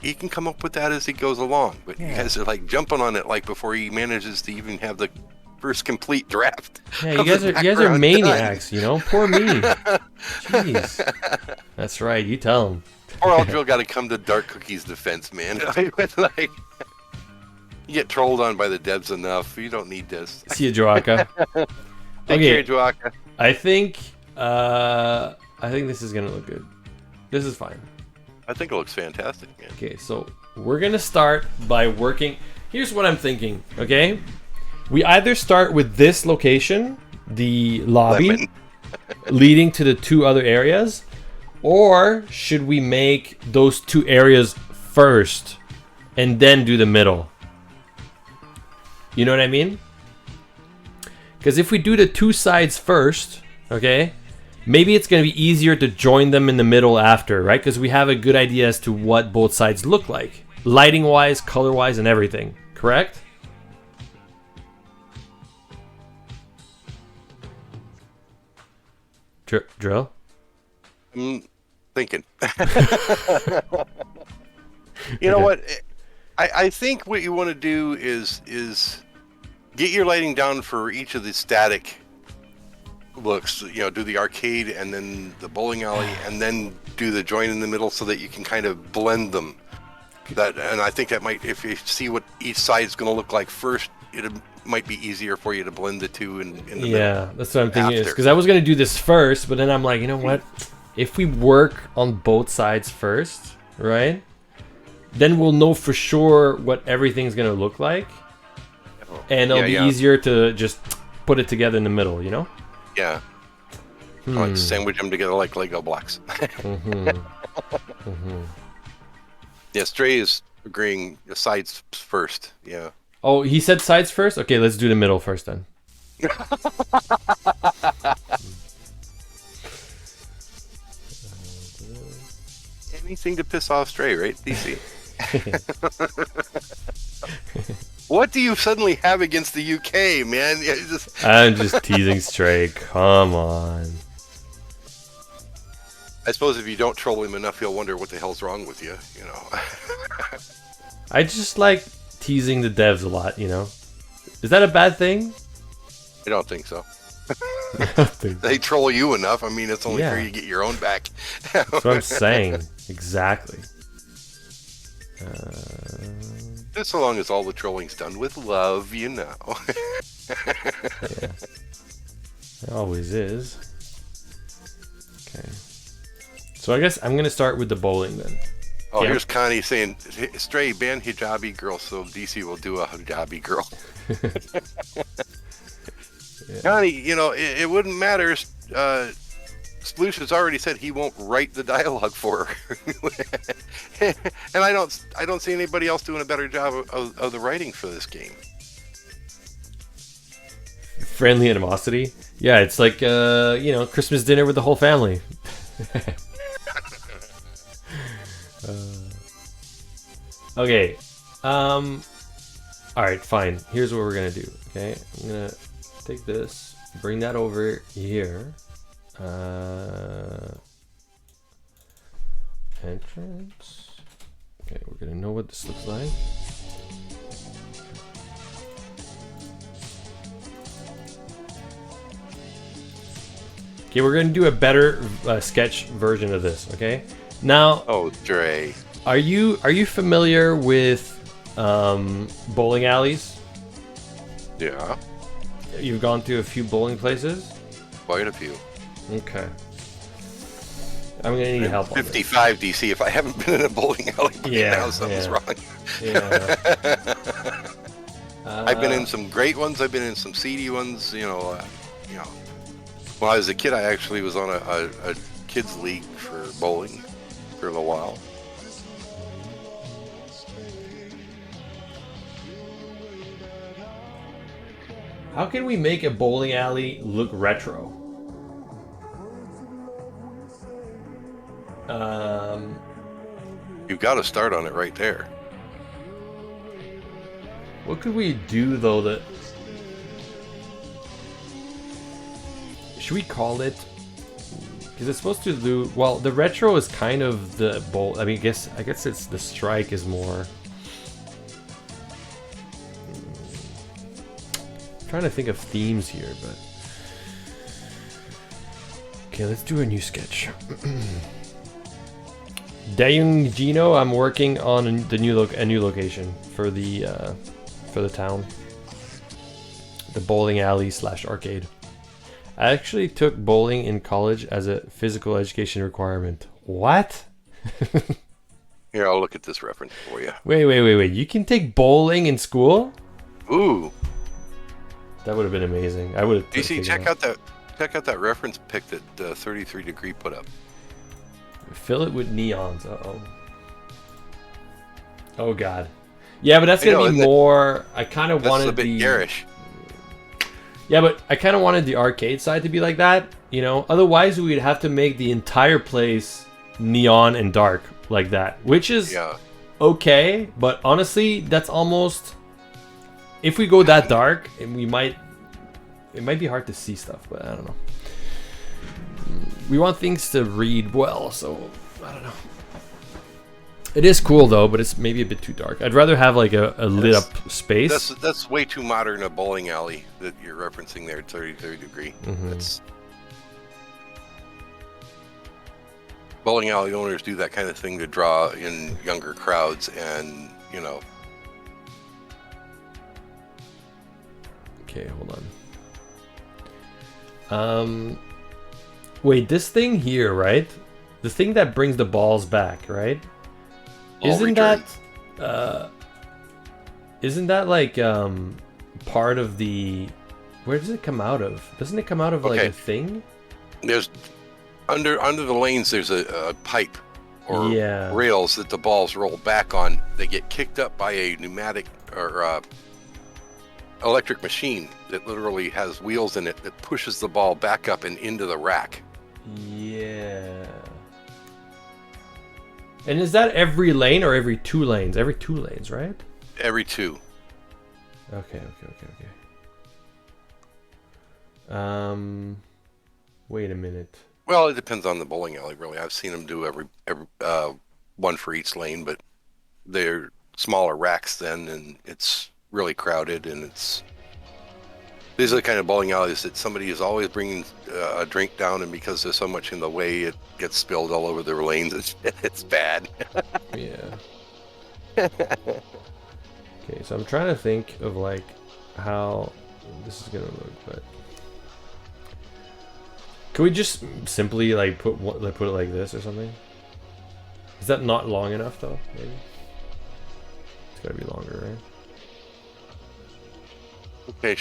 He can come up with that as he goes along. But you Yeah. guys are like jumping on it like before he manages to even have the first complete draft. Yeah, you guys are maniacs, Poor me. Jeez. That's right. You tell him. Or Aldril got to come to Dark Cookie's defense, man. Like, you get trolled on by the devs enough. You don't need this. See you, Joaka. Take care, Joaka. I think this is gonna look good. This is fine. I think it looks fantastic, man. Okay, so we're gonna start by working. Here's what I'm thinking. Okay, we either start with this location, the lobby, leading to the two other areas, or should we make those two areas first and then do the middle? You know what I mean? Because if we do the two sides first, okay, maybe it's going to be easier to join them in the middle after, right? Because we have a good idea as to what both sides look like. Lighting-wise, color-wise, and everything. Correct? Drill? I'm thinking. You know what? I think what you want to do is get your lighting down for each of the static looks. Do the arcade and then the bowling alley and then do the join in the middle so that you can kind of blend them. And I think that might, if you see what each side is going to look like first, it might be easier for you to blend the two in the middle. Yeah, that's what I'm thinking. Because I was going to do this first, but then I'm like, you know what? If we work on both sides first, right? Then we'll know for sure what everything's going to look like. And it'll be easier to just put it together in the middle, Yeah. Like sandwich them together like Lego blocks. Yeah, Stray is agreeing the sides first. Yeah. Oh, he said sides first? Okay, let's do the middle first then. Anything to piss off Stray, right, DC? What do you suddenly have against the UK, man? I'm just teasing Stray. Come on. I suppose if you don't troll him enough, he'll wonder what the hell's wrong with you, I just like teasing the devs a lot, Is that a bad thing? I don't think so. I don't think They troll you enough. I mean, it's only fair you get your own back. That's what I'm saying. Exactly. Just so long as all the trolling's done with love, Yeah. It always is. Okay. So I guess I'm going to start with the bowling then. Oh, here's Connie saying, Stray, ban hijabi girl so DC will do a hijabi girl. Connie, it wouldn't matter. Sploosh has already said he won't write the dialogue for her. And I don't see anybody else doing a better job of the writing for this game. Friendly animosity? Yeah, it's like, Christmas dinner with the whole family. Okay. Alright, fine. Here's what we're gonna do. Okay, I'm gonna take this, bring that over here. Entrance. Okay, we're gonna know what this looks like. Okay, we're gonna do a better sketch version of this. Okay. Now. Oh, Dre. Are you familiar with bowling alleys? Yeah. You've gone to a few bowling places? Quite a few. Okay. I'm gonna need help on 55 this. DC. If I haven't been in a bowling alley now, something's wrong. Yeah. I've been in some great ones. I've been in some seedy ones. When I was a kid, I actually was on a kids league for bowling for a while. How can we make a bowling alley look retro? You've got to start on it right there. What could we do though that... Should we call it? Because it's supposed to do... Well, the retro is kind of the bowl. I mean, I guess it's the strike is more... I'm trying to think of themes here, but... Okay, let's do a new sketch. Dayung Gino, I'm working on a new location for the town. The bowling alley / arcade. I actually took bowling in college as a physical education requirement. What? Here, I'll look at this reference for you. Wait. You can take bowling in school? Ooh. That would have been amazing. I would have. DC, check out that reference pic that 33 Degree put up. Fill it with neons. Uh-oh. Oh god. Yeah, but that's gonna be more. I kind of wanted a bit garish. Yeah, but I kind of wanted the arcade side to be like that, you know? Otherwise, we'd have to make the entire place neon and dark like that, which is okay, but honestly, that's almost... If we go that dark, it might be hard to see stuff, but I don't know. We want things to read well, so I don't know. It is cool though, but it's maybe a bit too dark. I'd rather have like a lit up space. That's way too modern a bowling alley that you're referencing there, 33 Degree. That's bowling alley owners do that kind of thing to draw in younger crowds, and you know. Okay, hold on. Wait, this thing here, right? The thing that brings the balls back, right? Isn't that like part of the... Where does it come out of? Doesn't it come out of like a thing? There's under the lanes. There's a pipe or rails that the balls roll back on. They get kicked up by a pneumatic or electric machine that literally has wheels in it that pushes the ball back up and into the rack. Yeah. And is that every lane or every 2 lanes? Every 2 lanes, right? Every 2. Okay. Wait a minute. Well, it depends on the bowling alley, really. I've seen them do every one for each lane, but they're smaller racks then, and it's really crowded, and these are the kind of bowling alleys that somebody is always bringing a drink down, and because there's so much in the way, it gets spilled all over their lanes. It's bad. Yeah. Okay, so I'm trying to think of like how this is gonna look, but can we just simply like put it like this or something? Is that not long enough though? Maybe it's gotta be longer, right? Okay.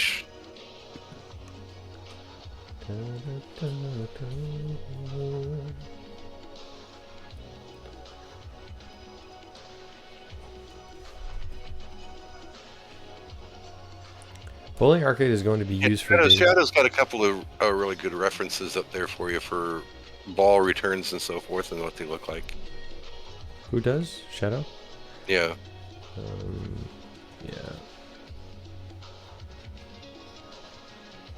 Bowling arcade is going to be used for Shadow's got a couple of really good references up there for you for ball returns and so forth and what they look like. Who does? Shadow? Yeah. Yeah.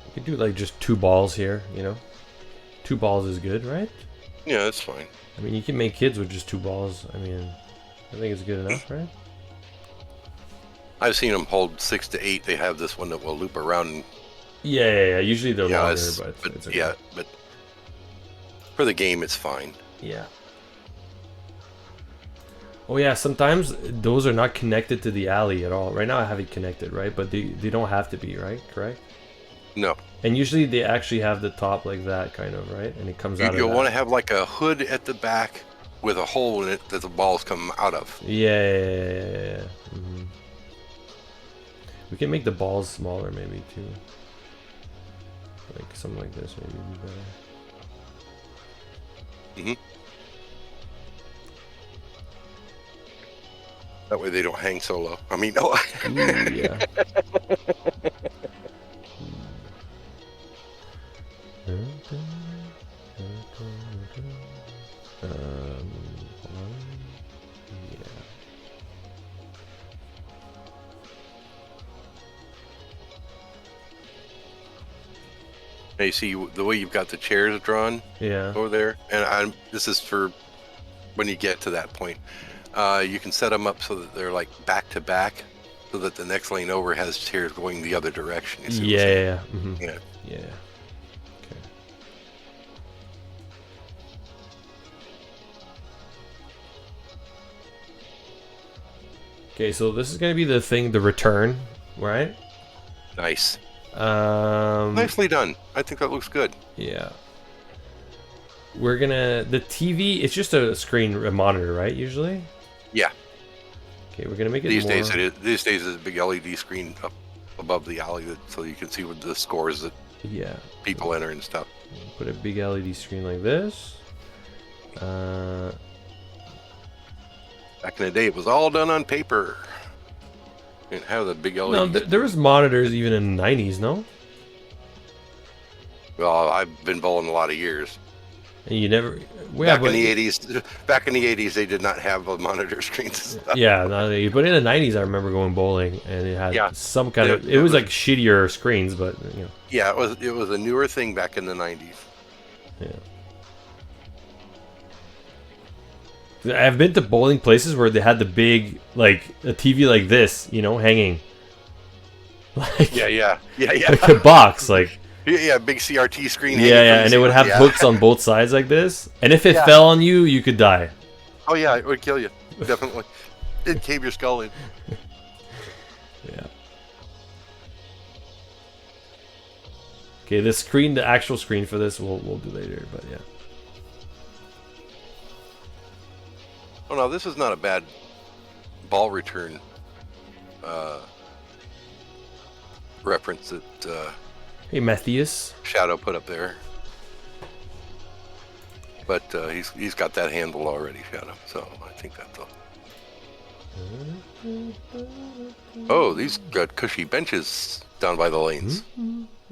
You could do like just 2 balls here, you know? 2 balls is good, right? Yeah, that's fine. I mean, you can make kids with just 2 balls. I mean, I think it's good enough, right? I've seen them hold 6 to 8. They have this one that will loop around. Yeah. Usually they're longer, but it's okay. Yeah, but for the game, it's fine. Yeah. Oh yeah, sometimes those are not connected to the alley at all. Right now I have it connected, right? But they don't have to be, right? Correct? No. And usually they actually have the top like that, kind of, right? And it comes out of You'll want to have like a hood at the back with a hole in it that the balls come out of. Yeah. Mm-hmm. We can make the balls smaller maybe too. Like something like this maybe would be better. Mm-hmm. That way they don't hang so low. I mean, no. Ooh, yeah. Hold on. Yeah. Now you see the way you've got the chairs drawn Yeah. over there, and this is for when you get to that point. You can set them up so that they're like back to back, so that the next lane over has chairs going the other direction. You see what I'm saying? Yeah. Mm-hmm. Yeah. Yeah. Okay. Okay, so this is gonna be the thing, the return, right? Nice. Um, Nicely done. I think that looks good. Yeah. We're gonna the TV. It's just a screen, a monitor, right? Usually. Yeah. Okay, we're gonna make it These more. days it is. These days it's a big LED screen up above the alley, so you can see what the scores that Yeah. people enter and stuff. Put a big LED screen like this. Back in the day, it was all done on paper. Didn't have the big LED. No, there was monitors even in the 90s, no? Well, I've been bowling a lot of years. And you never. Back in the 80s, they did not have monitor screens. And stuff. Yeah, but in the 90s, I remember going bowling and it had some kind of. It was like shittier screens, but you know. Yeah, it was a newer thing back in the 90s. Yeah. I've been to bowling places where they had the big, like, a TV like this, you know, hanging. Like, Yeah. like a box, like. Yeah, big CRT screen. Yeah, and it would have hooks on both sides like this. And if it fell on you, you could die. Oh yeah, it would kill you. Definitely. It'd cave your skull in. Yeah. Okay, the screen, the actual screen for this, we'll do later, but yeah. Oh no, this is not a bad ball return reference that Hey, Matthias. Shadow put up there. But he's got that handle already, Shadow. So I think that's all. Oh, these got cushy benches down by the lanes.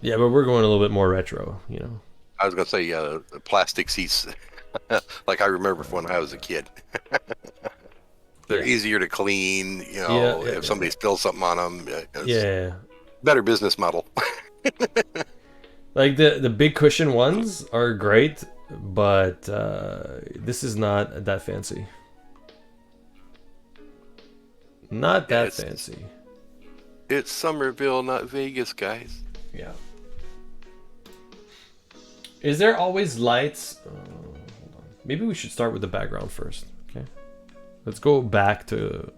Yeah, but we're going a little bit more retro, you know. I was gonna say, yeah, the plastic seats, like I remember from when I was a kid. They're easier to clean, you know. If somebody spills something on them, better business model. Like the big cushion ones are great, but this is not that fancy. Not that fancy. It's Somerville, not Vegas, guys. Yeah. Is there always lights? Hold on. Maybe we should start with the background first. Okay. Let's go back to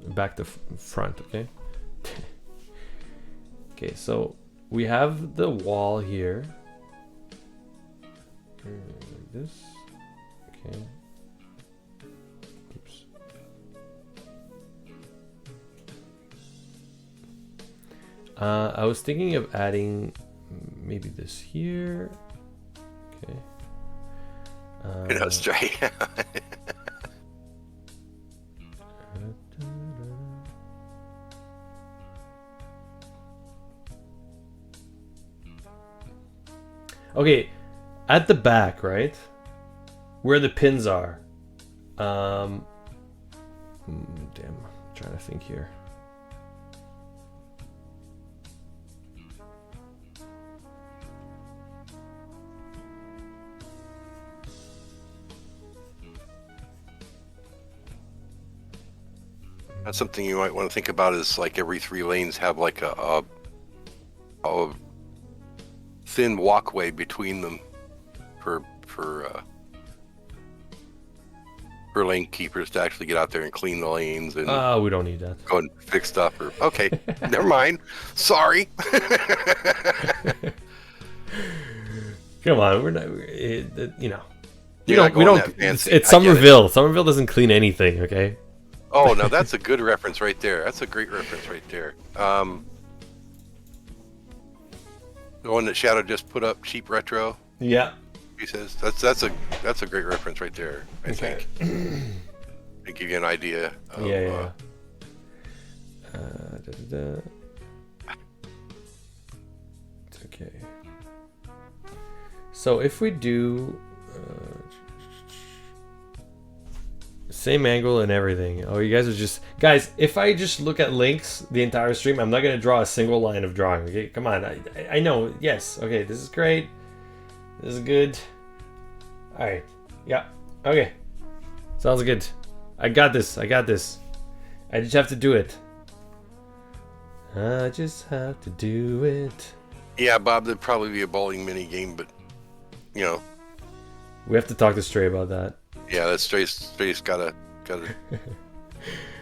front. Okay. Okay. So we have the wall here. Like this. Okay. Oops. I was thinking of adding maybe this here. Okay. Let's try. Okay, at the back, right? Where the pins are. Damn, I'm trying to think here. That's something you might want to think about is like every 3 lanes have like a thin walkway between them for lane keepers to actually get out there and clean the lanes and we don't need that. go and fix stuff. Or okay, never mind. Sorry. Come on, we're not. You know, we You're not don't. going that fancy. It's I get it. Somerville. Somerville doesn't clean anything. Okay. Oh, no, that's a good reference right there. That's a great reference right there. The one that Shadow just put up, cheap retro. Yeah. He says that's a great reference right there. I think. To give you an idea. Of, It's okay. So if we do, Same angle and everything. Oh, you guys are just... Guys, if I just look at links the entire stream, I'm not going to draw a single line of drawing. Okay, come on. I know. Yes. Okay, this is great. This is good. Alright. Yeah. Okay. Sounds good. I got this. I got this. I just have to do it. I just have to do it. Yeah, Bob, there'd probably be a bowling mini game, but, you know. We have to talk to Stray about that. Yeah, that Stray's gotta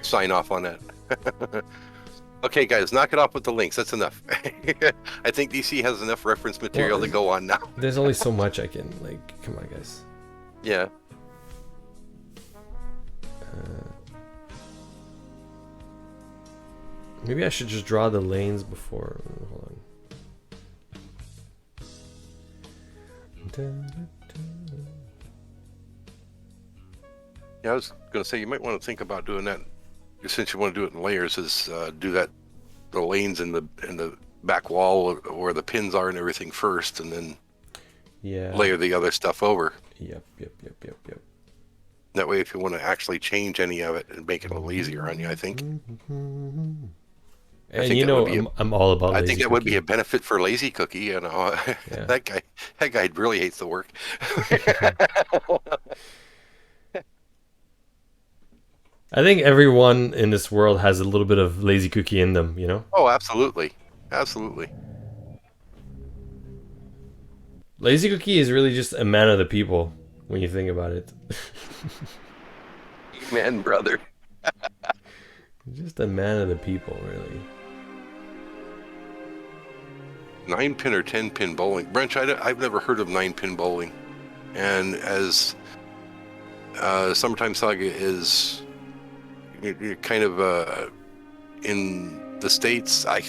sign off on that. Okay, guys, knock it off with the links. That's enough. I think DC has enough reference material to go on now. There's only so much I can, like, come on, guys. Yeah. Maybe I should just draw the lanes before. Hold on. Yeah, I was going to say, you might want to think about doing that, since you want to do it in layers, is do that, the lanes in the back wall where the pins are and everything first, and then layer the other stuff over. Yep. That way, if you want to actually change any of it and make it a little easier on you, I think. And you know, I'm all about I Lazy think that Cookie. would be a benefit for Lazy Cookie, you know. Yeah. that guy really hates the work. I think everyone in this world has a little bit of Lazy Cookie in them, you know? Oh, absolutely. Absolutely. Lazy Cookie is really just a man of the people when you think about it. Man, brother. Just a man of the people, really. 9-pin or 10-pin bowling. Branch, I've never heard of 9-pin bowling. And as Summertime Saga is kind of in the States, I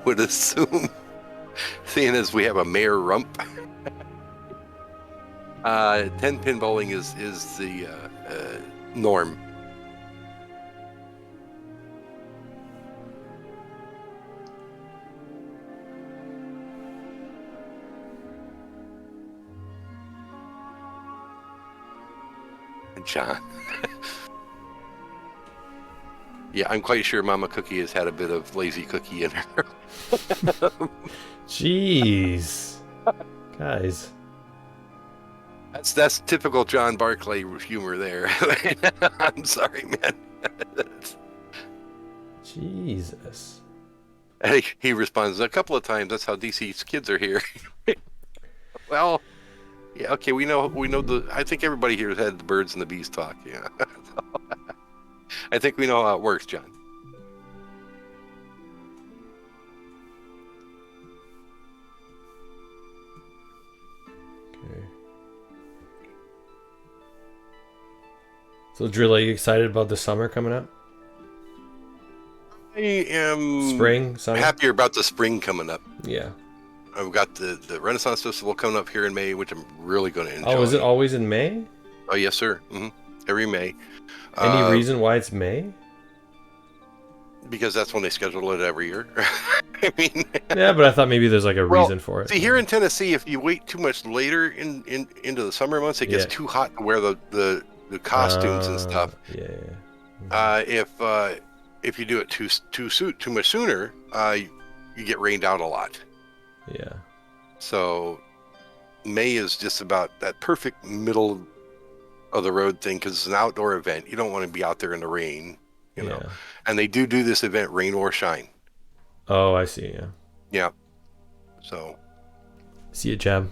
would assume, seeing as we have a mayor rump, 10-pin bowling is the norm. John. Yeah, I'm quite sure Mama Cookie has had a bit of Lazy Cookie in her. Jeez. Guys. That's typical John Barclay humor there. I'm sorry, man. Jesus. And he responds a couple of times, that's how DC's kids are here. Well, yeah, okay, we know I think everybody here has had the birds and the bees talk, yeah. I think we know how it works, John. Okay. So Drill, are you excited about the summer coming up? I am spring, summer? Happier about the spring coming up. Yeah. I've got the Renaissance Festival coming up here in May, which I'm really going to enjoy. Oh, is it always in May? Oh, yes, sir. Mm-hmm. Every May. Any reason why it's May? Because that's when they schedule it every year. I mean... Yeah, but I thought maybe there's like a reason for it. See, here in Tennessee, if you wait too much later into the summer months, it gets too hot to wear the costumes and stuff. Yeah. Mm-hmm. If you do it too much sooner, you get rained out a lot. Yeah. So May is just about that perfect middle of the road thing, because it's an outdoor event. You don't want to be out there in the rain, you know. And they do this event rain or shine. Oh, I see. Yeah. Yeah. So. See you, Jab.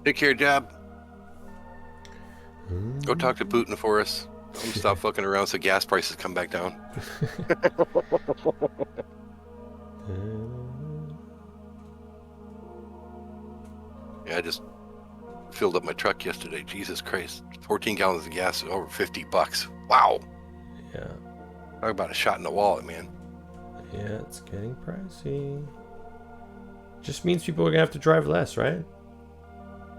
Take care, Jab. Go talk to Putin for us. Tell him to stop fucking around so gas prices come back down. Yeah, I just filled up my truck yesterday. Jesus Christ. 14 gallons of gas is over $50. Wow. Yeah. Talk about a shot in the wallet, man. Yeah, it's getting pricey. Just means people are gonna have to drive less, right?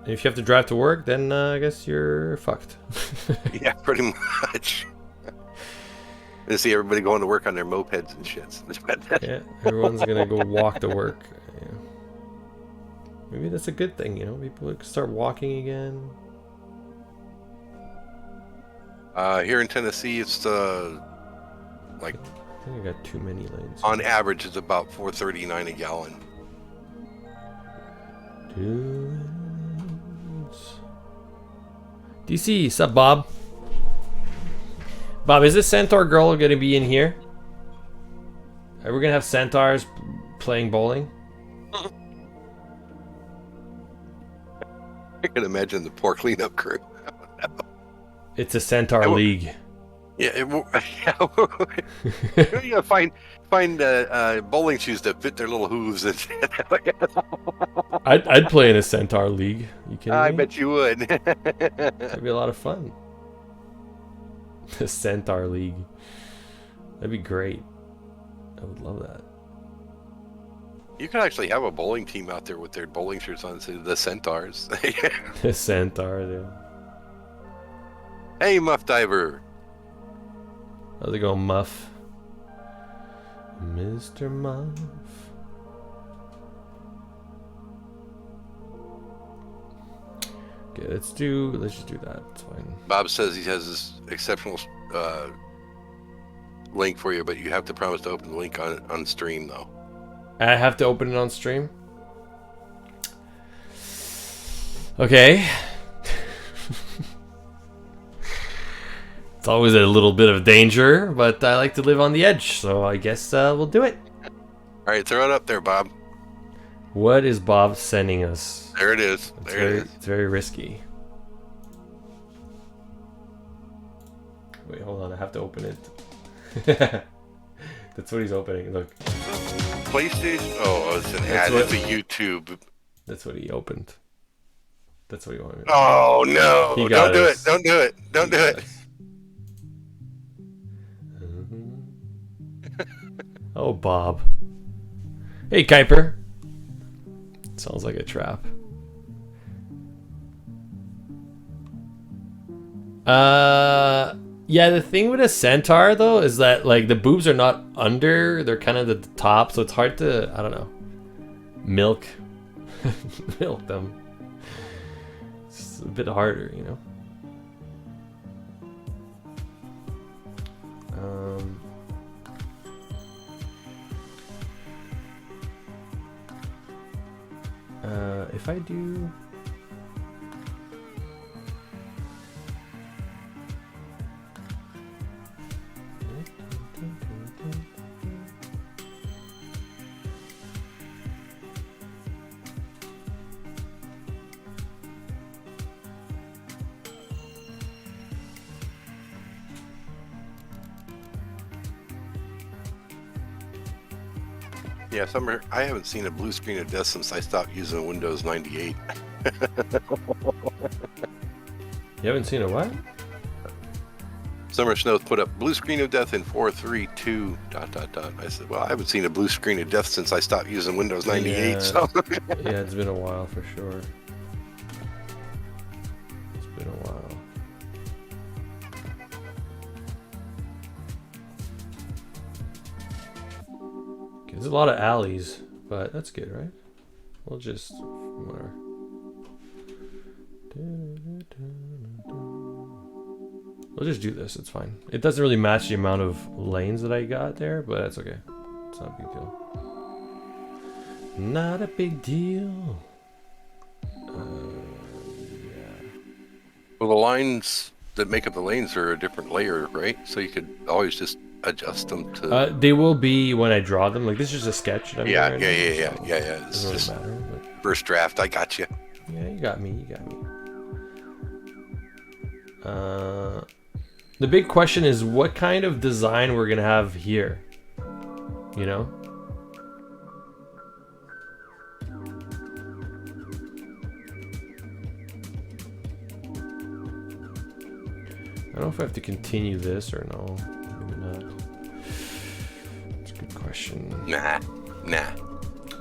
And if you have to drive to work, then I guess you're fucked. Yeah, pretty much. And see everybody going to work on their mopeds and shit. Yeah, everyone's gonna go walk to work. Yeah. Maybe that's a good thing, you know? People start walking again. Here in Tennessee, it's like I think I got too many lanes. on average, it's about 4.39 a gallon. DC, sup, Bob? Bob, is this Centaur girl gonna be in here? Are we gonna have centaurs playing bowling? I can imagine the poor cleanup crew. It's a centaur league. Yeah, you gotta find bowling shoes that fit their little hooves. I'd play in a centaur league. You kidding me? I bet you would. That'd be a lot of fun. The centaur league. That'd be great. I would love that. You could actually have a bowling team out there with their bowling shirts on, say the Centaurs. The centaur, dude. Hey, Muff Diver. How's it going, Muff? Mr. Muff. Okay, let's just do that. It's fine. Bob says he has this exceptional link for you, but you have to promise to open the link on stream, though. I have to open it on stream? Okay. It's always a little bit of danger, but I like to live on the edge, so I guess we'll do it. All right, throw it up there, Bob. What is Bob sending us? There it is. There it is. It's very risky. Wait, hold on. I have to open it. That's what he's opening. Look. PlayStation? Oh, it's an ad. It's a YouTube. That's what he opened. That's what he wanted. Oh, no. Don't do it. Don't do it. Don't do it. Oh, Bob. Hey, Kuiper. Sounds like a trap. Yeah, the thing with a centaur, though, is that, like, the boobs are not under. They're kind of at the top, so it's hard to, I don't know, milk them. It's a bit harder, you know? If I do... Yeah, Summer, I haven't seen a blue screen of death since I stopped using Windows 98. You haven't seen a what? Summer Snow put up blue screen of death in 432 ... I said, well, I haven't seen a blue screen of death since I stopped using Windows 98. Yeah, So. Yeah, it's been a while for sure. It's been a while. Okay, there's a lot of alleys, but that's good, right? We'll just whatever. We'll just do this, it's fine. It doesn't really match the amount of lanes that I got there, but that's okay. It's not a big deal. Not a big deal. Yeah. Well, the lines that make up the lanes are a different layer, right? So you could always just adjust them to... They will be when I draw them. Like, this is just a sketch that I'm Yeah. doing right now, so It's doesn't just really matter, but... first draft. I got you. Yeah, you got me. The big question is what kind of design we're gonna have here. You know? I don't know if I have to continue this or no. Maybe not. That's a good question. Nah.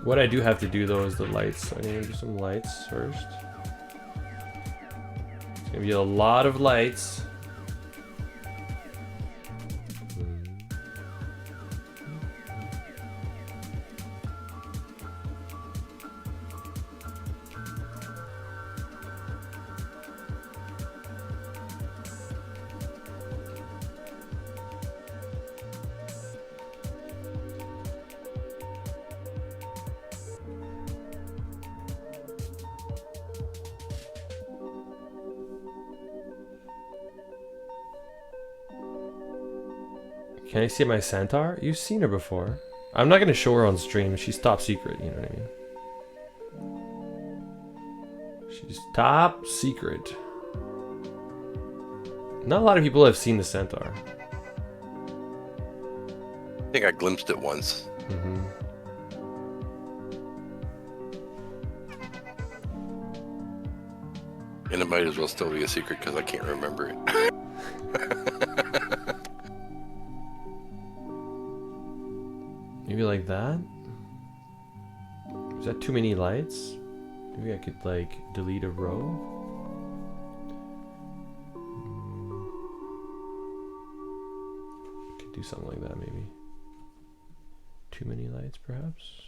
What I do have to do though is the lights. So I need to do some lights first. It's gonna be a lot of lights. Can I see my centaur? You've seen her before. I'm not gonna show her on stream. She's top secret, you know what I mean? She's top secret. Not a lot of people have seen the centaur. I think I glimpsed it once. Mm-hmm. And it might as well still be a secret because I can't remember it. Maybe like that? Is that too many lights? Maybe I could like delete a row? Could do something like that maybe. Too many lights perhaps?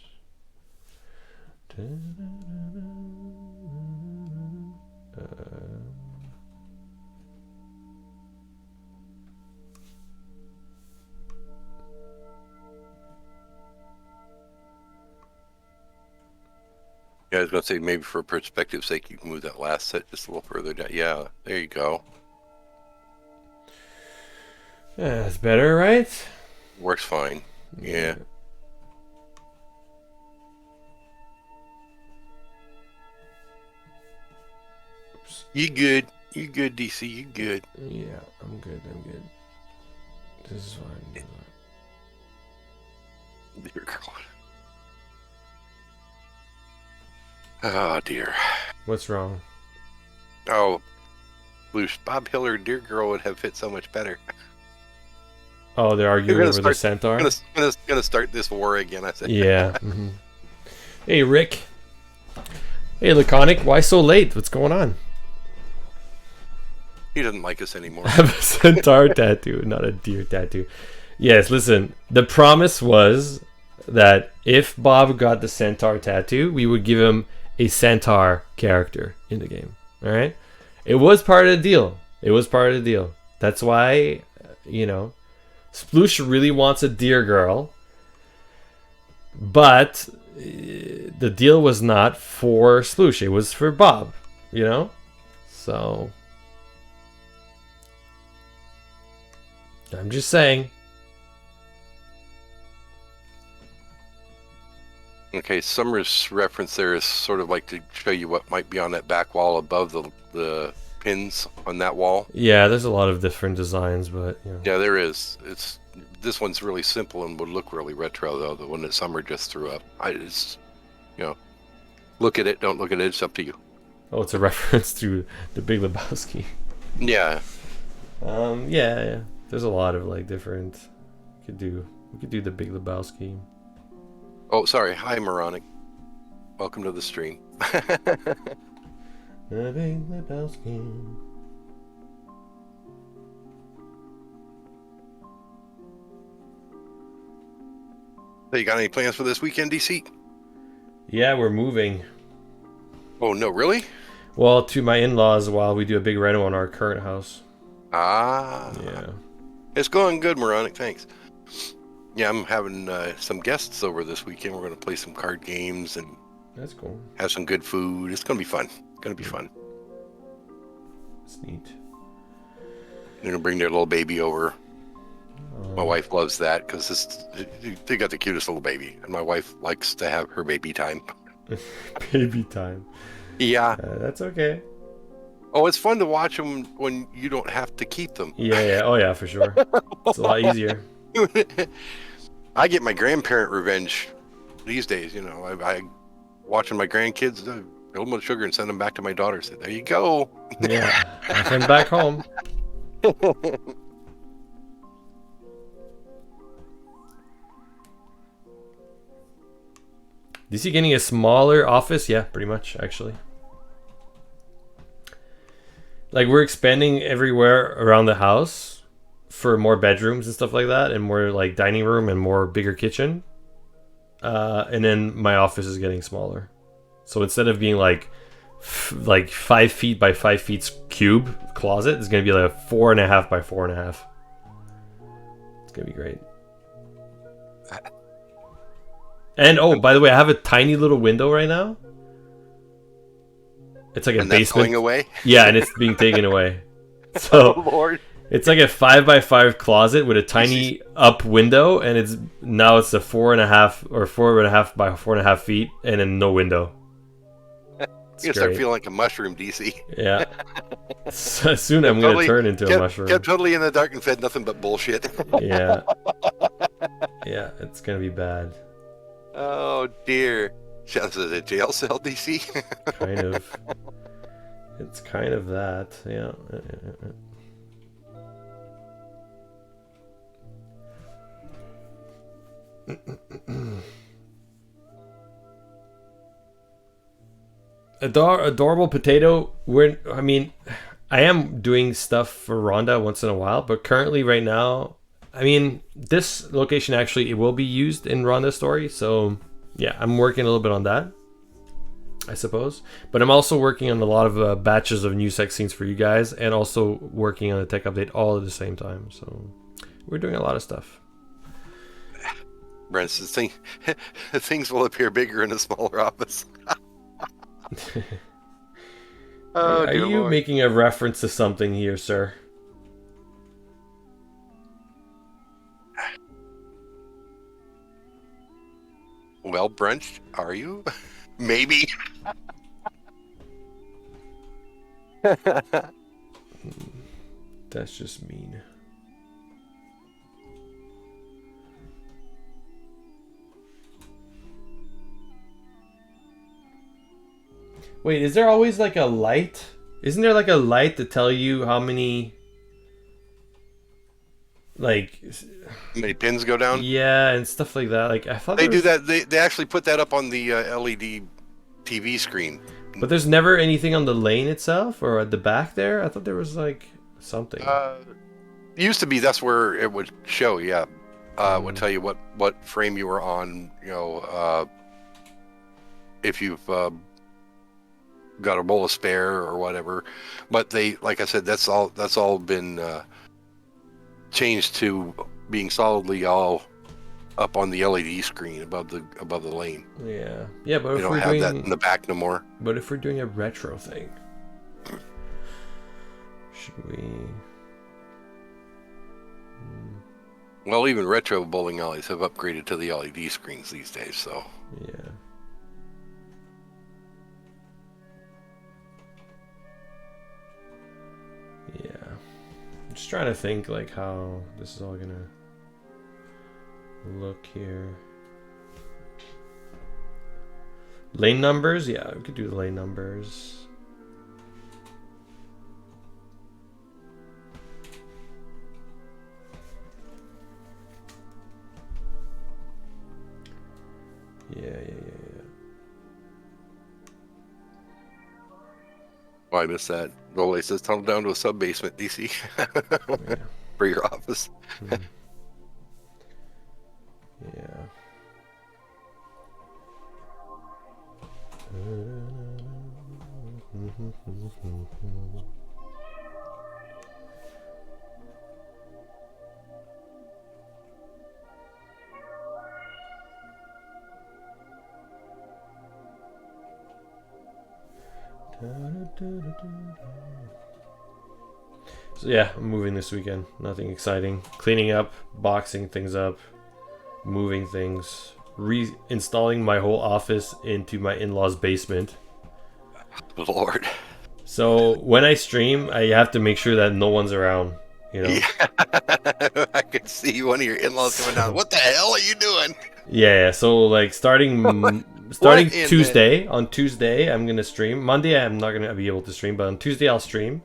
Yeah, I was going to say maybe for perspective's sake, you can move that last set just a little further down. Yeah, there you go. Yeah, that's better, right? Works fine. Yeah. Oops. You good. You good, DC. You good. Yeah, I'm good. I'm good. This is fine. Dear girl. Oh, dear. What's wrong? Oh, Luce, Bob Hiller, Dear Girl would have fit so much better. Oh, they're arguing over the centaur? Gonna start this war again, I said. Yeah. Mm-hmm. Hey, Rick. Hey, Laconic. Why so late? What's going on? He doesn't like us anymore. I have a centaur tattoo, not a deer tattoo. Yes, listen. The promise was that if Bob got the centaur tattoo, we would give him a centaur character in the game. All right? It was part of the deal. It was part of the deal. That's why, you know, Sploosh really wants a deer girl. But the deal was not for Sploosh. It was for Bob, you know? So I'm just saying. Okay, Summer's reference there is sort of like to show you what might be on that back wall above the pins on that wall. Yeah, there's a lot of different designs, but you know. Yeah, there is. This one's really simple and would look really retro though. The one that Summer just threw up. You know, look at it. Don't look at it. It's up to you. Oh, it's a reference to the Big Lebowski. Yeah. Yeah. There's a lot of like different. We could do the Big Lebowski. Oh, sorry. Hi, Moronic. Welcome to the stream. The Big Lebowski. So you got any plans for this weekend, DC? Yeah, we're moving. Oh, no, really? Well, to my in-laws while we do a big reno on our current house. Ah. Yeah. It's going good, Moronic. Thanks. Yeah, I'm having some guests over this weekend. We're going to play some card games and That's cool. have some good food. It's going to be fun. It's going to be fun. It's neat. They're going to bring their little baby over. My wife loves that because they got the cutest little baby. And my wife likes to have her baby time. Baby time. Yeah. That's okay. Oh, it's fun to watch them when you don't have to keep them. Yeah. Oh, yeah, for sure. It's a lot easier. I get my grandparent revenge these days. You know, I watching my grandkids fill them with sugar and send them back to my daughter. Say, there you go. Yeah. I send back home. Is he getting a smaller office? Yeah, pretty much, actually. Like, we're expanding everywhere around the house for more bedrooms and stuff like that, and more, like, dining room and more bigger kitchen. And then my office is getting smaller. So instead of being, like 5 feet by 5 feet cube closet, it's going to be like a 4.5 by 4.5. It's going to be great. And oh, by the way, I have a tiny little window right now. It's like a and basement. that's going away? Yeah, and it's being taken away. So oh, Lord. It's like a 5x5 closet with a tiny up window, and it's a 4.5 or 4.5 by 4.5 feet, and then no window. It's gonna start feeling like a mushroom, DC. Yeah. So soon I'm gonna turn into a mushroom. Kept totally in the dark and fed nothing but bullshit. Yeah. Yeah, it's gonna be bad. Oh dear. Sounds like a jail cell, DC. Kind of. It's kind of that, yeah. Adorable potato. I am doing stuff for Rhonda once in a while, but currently right now, this location actually it will be used in Rhonda's story, so yeah, I'm working a little bit on that, I suppose. But I'm also working on a lot of batches of new sex scenes for you guys, and also working on a tech update all at the same time. So we're doing a lot of stuff. Brent says things will appear bigger in a smaller office. Are you making a reference to something here, sir? Well, Brent, are you? Maybe. That's just mean. Wait, is there always like a light? Isn't there like a light to tell you how many many pins go down? Yeah, and stuff like that. Like I thought they do that. They actually put that up on the LED TV screen. But there's never anything on the lane itself or at the back there. I thought there was like something. Used to be that's where it would show. Yeah, it would tell you what frame you were on. You know, if you've got a bowl of spare or whatever. But they, like I said, that's all been changed to being solidly all up on the LED screen above the lane. Yeah, yeah, but we don't have that in the back no more. But if we're doing a retro thing, should we? Well, even retro bowling alleys have upgraded to the LED screens these days. So yeah. Yeah, I'm just trying to think like how this is all gonna look here. Lane numbers, yeah, we could do the lane numbers. Yeah. Oh, I missed that. Rolly says tunnel down to a sub basement, DC. Yeah. For your office. Yeah. So yeah, I'm moving this weekend. Nothing exciting. Cleaning up, boxing things up, moving things, reinstalling my whole office into my in-laws' basement. Lord. So when I stream, I have to make sure that no one's around. You know? Yeah. I could see one of your in-laws coming down. What the hell are you doing? Yeah. So like starting Tuesday. On Tuesday, I'm gonna stream. Monday, I'm not gonna be able to stream, but on Tuesday, I'll stream,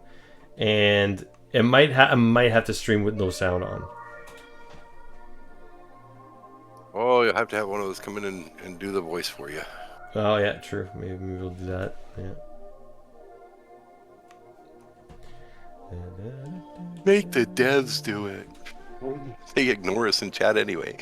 and I might have to stream with no sound on. Oh, you'll have to have one of those come in and do the voice for you. Oh yeah, true. Maybe we'll do that. Yeah. Make the devs do it. They ignore us in chat anyway.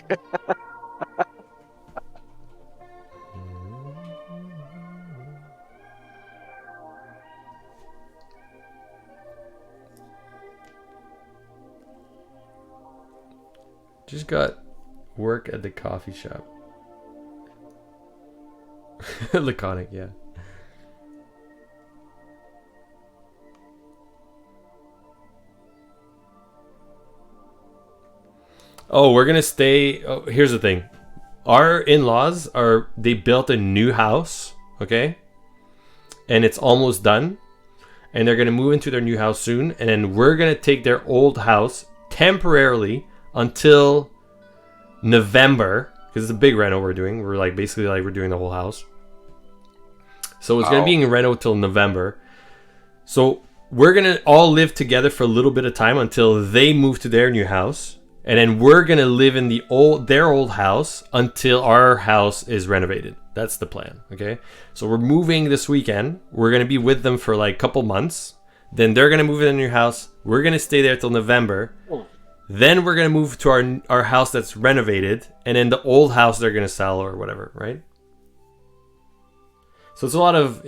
Just got work at the coffee shop. Laconic, yeah. Oh, we're gonna stay. Oh, here's the thing. Our in-laws they built a new house, okay? And it's almost done. And they're gonna move into their new house soon. And then we're gonna take their old house temporarily until November. Because it's a big reno we're doing. We're like basically like we're doing the whole house. So it's gonna be in reno till November. So we're gonna all live together for a little bit of time until they move to their new house. And then we're gonna live in their old house until our house is renovated. That's the plan. Okay. So we're moving this weekend. We're gonna be with them for like a couple months. Then they're gonna move in a new house. We're gonna stay there till November. Then we're gonna move to our house that's renovated, and then the old house they're gonna sell or whatever, right? So it's a lot of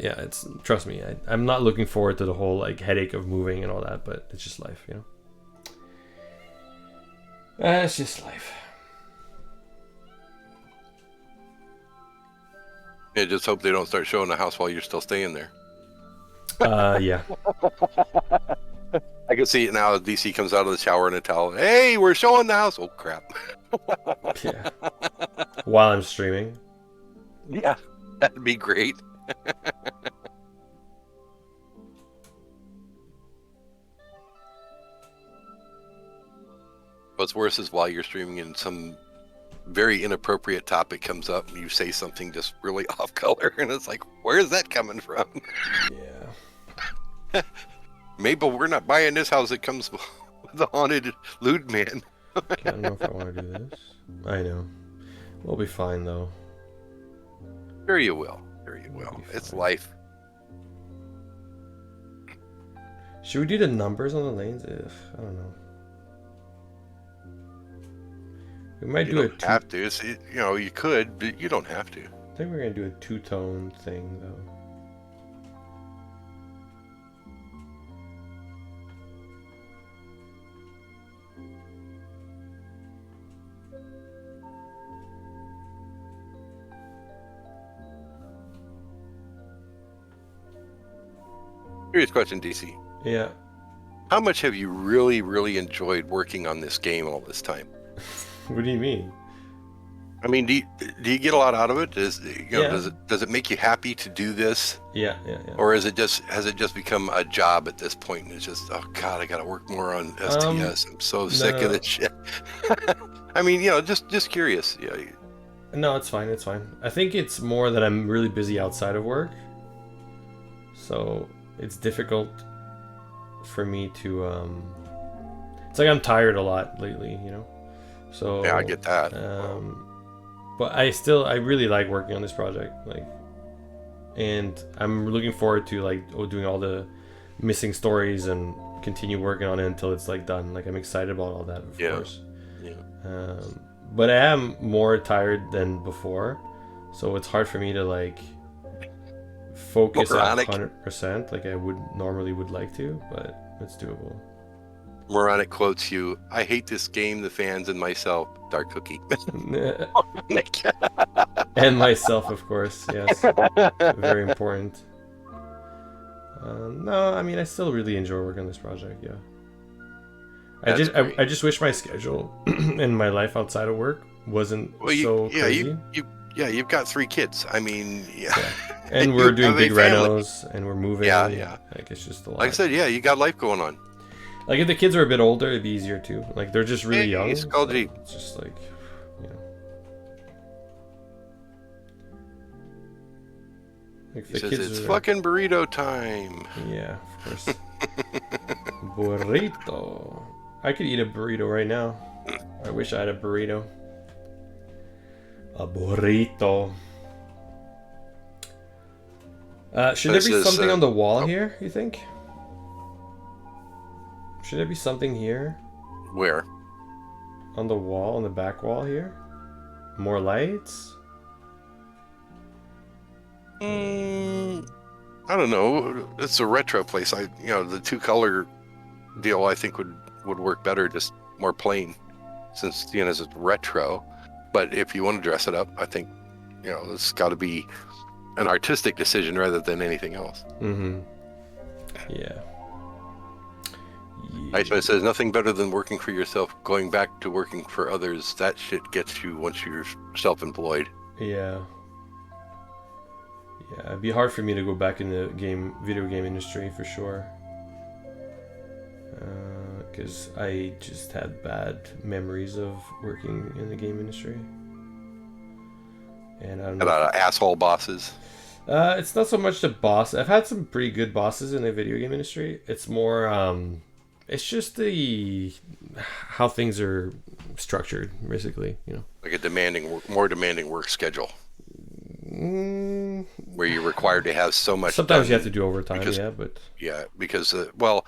trust me, I'm not looking forward to the whole like headache of moving and all that, but it's just life, you know. It's just life. Yeah, just hope they don't start showing the house while you're still staying there. Yeah. I can see it now. DC comes out of the shower in a towel. Hey, we're showing the house. Oh crap! Yeah. While I'm streaming. Yeah, that'd be great. What's worse is while you're streaming and some very inappropriate topic comes up and you say something just really off color, and it's like, where is that coming from? Yeah. Mabel, we're not buying this house. It comes with the haunted lewd man. Okay, I don't know if I want to do this. I know. We'll be fine though. Sure you will. Sure you will. It's life. Should we do the numbers on the lanes? I don't know. We might do it. Have to. It's, you know, you could, but you don't have to. I think we're gonna do a two-tone thing though. Serious question, DC. Yeah. How much have you really, really enjoyed working on this game all this time? What do you mean? I mean, do you get a lot out of it? Does it make you happy to do this? Yeah. Or has it just become a job at this point? And it's just, oh God, I got to work more on STS. I'm so sick of this shit. I mean, you know, just curious. Yeah. No, it's fine. It's fine. I think it's more that I'm really busy outside of work, so it's difficult for me to. It's like I'm tired a lot lately, you know. So yeah, I get that. But I really like working on this project, like, and I'm looking forward to like doing all the missing stories and continue working on it until it's like done. Like I'm excited about all that, of course. Yeah. But I am more tired than before, so it's hard for me to like focus at 100% like I would like to, but it's doable. Moronic quotes you, I hate this game, the fans, and myself, Dark Cookie. And myself, of course, yes. Very important. No, I mean, I still really enjoy working on this project, yeah. I just wish my schedule and my life outside of work wasn't crazy. You've got 3 kids. I mean, yeah. And we're doing big renos, and we're moving. Yeah. Like, it's just a lot. Like I said, yeah, you got life going on. Like, if the kids are a bit older, it'd be easier too. Like, they're just really young. It's just like, you know. Like the kids it's fucking burrito time. Yeah, of course. Burrito. I could eat a burrito right now. I wish I had a burrito. A burrito. Should there be something on the wall here, you think? Should there be something here? Where? On the wall, on the back wall here? More lights? I don't know. It's a retro place. The 2-color deal I think would work better, just more plain, since it's retro. But if you want to dress it up, I think it's got to be an artistic decision rather than anything else. Mm-hmm. Yeah. Eichmann says nothing better than working for yourself. Going back to working for others, that shit gets you once you're self-employed. Yeah. Yeah, it'd be hard for me to go back in the video game industry for sure. Because I just had bad memories of working in the game industry. And I don't know. About asshole bosses. It's not so much the boss. I've had some pretty good bosses in the video game industry. It's more, it's just how things are structured, basically. You know, like a more demanding work schedule, where you're required to have so much. Sometimes you have to do overtime, because well,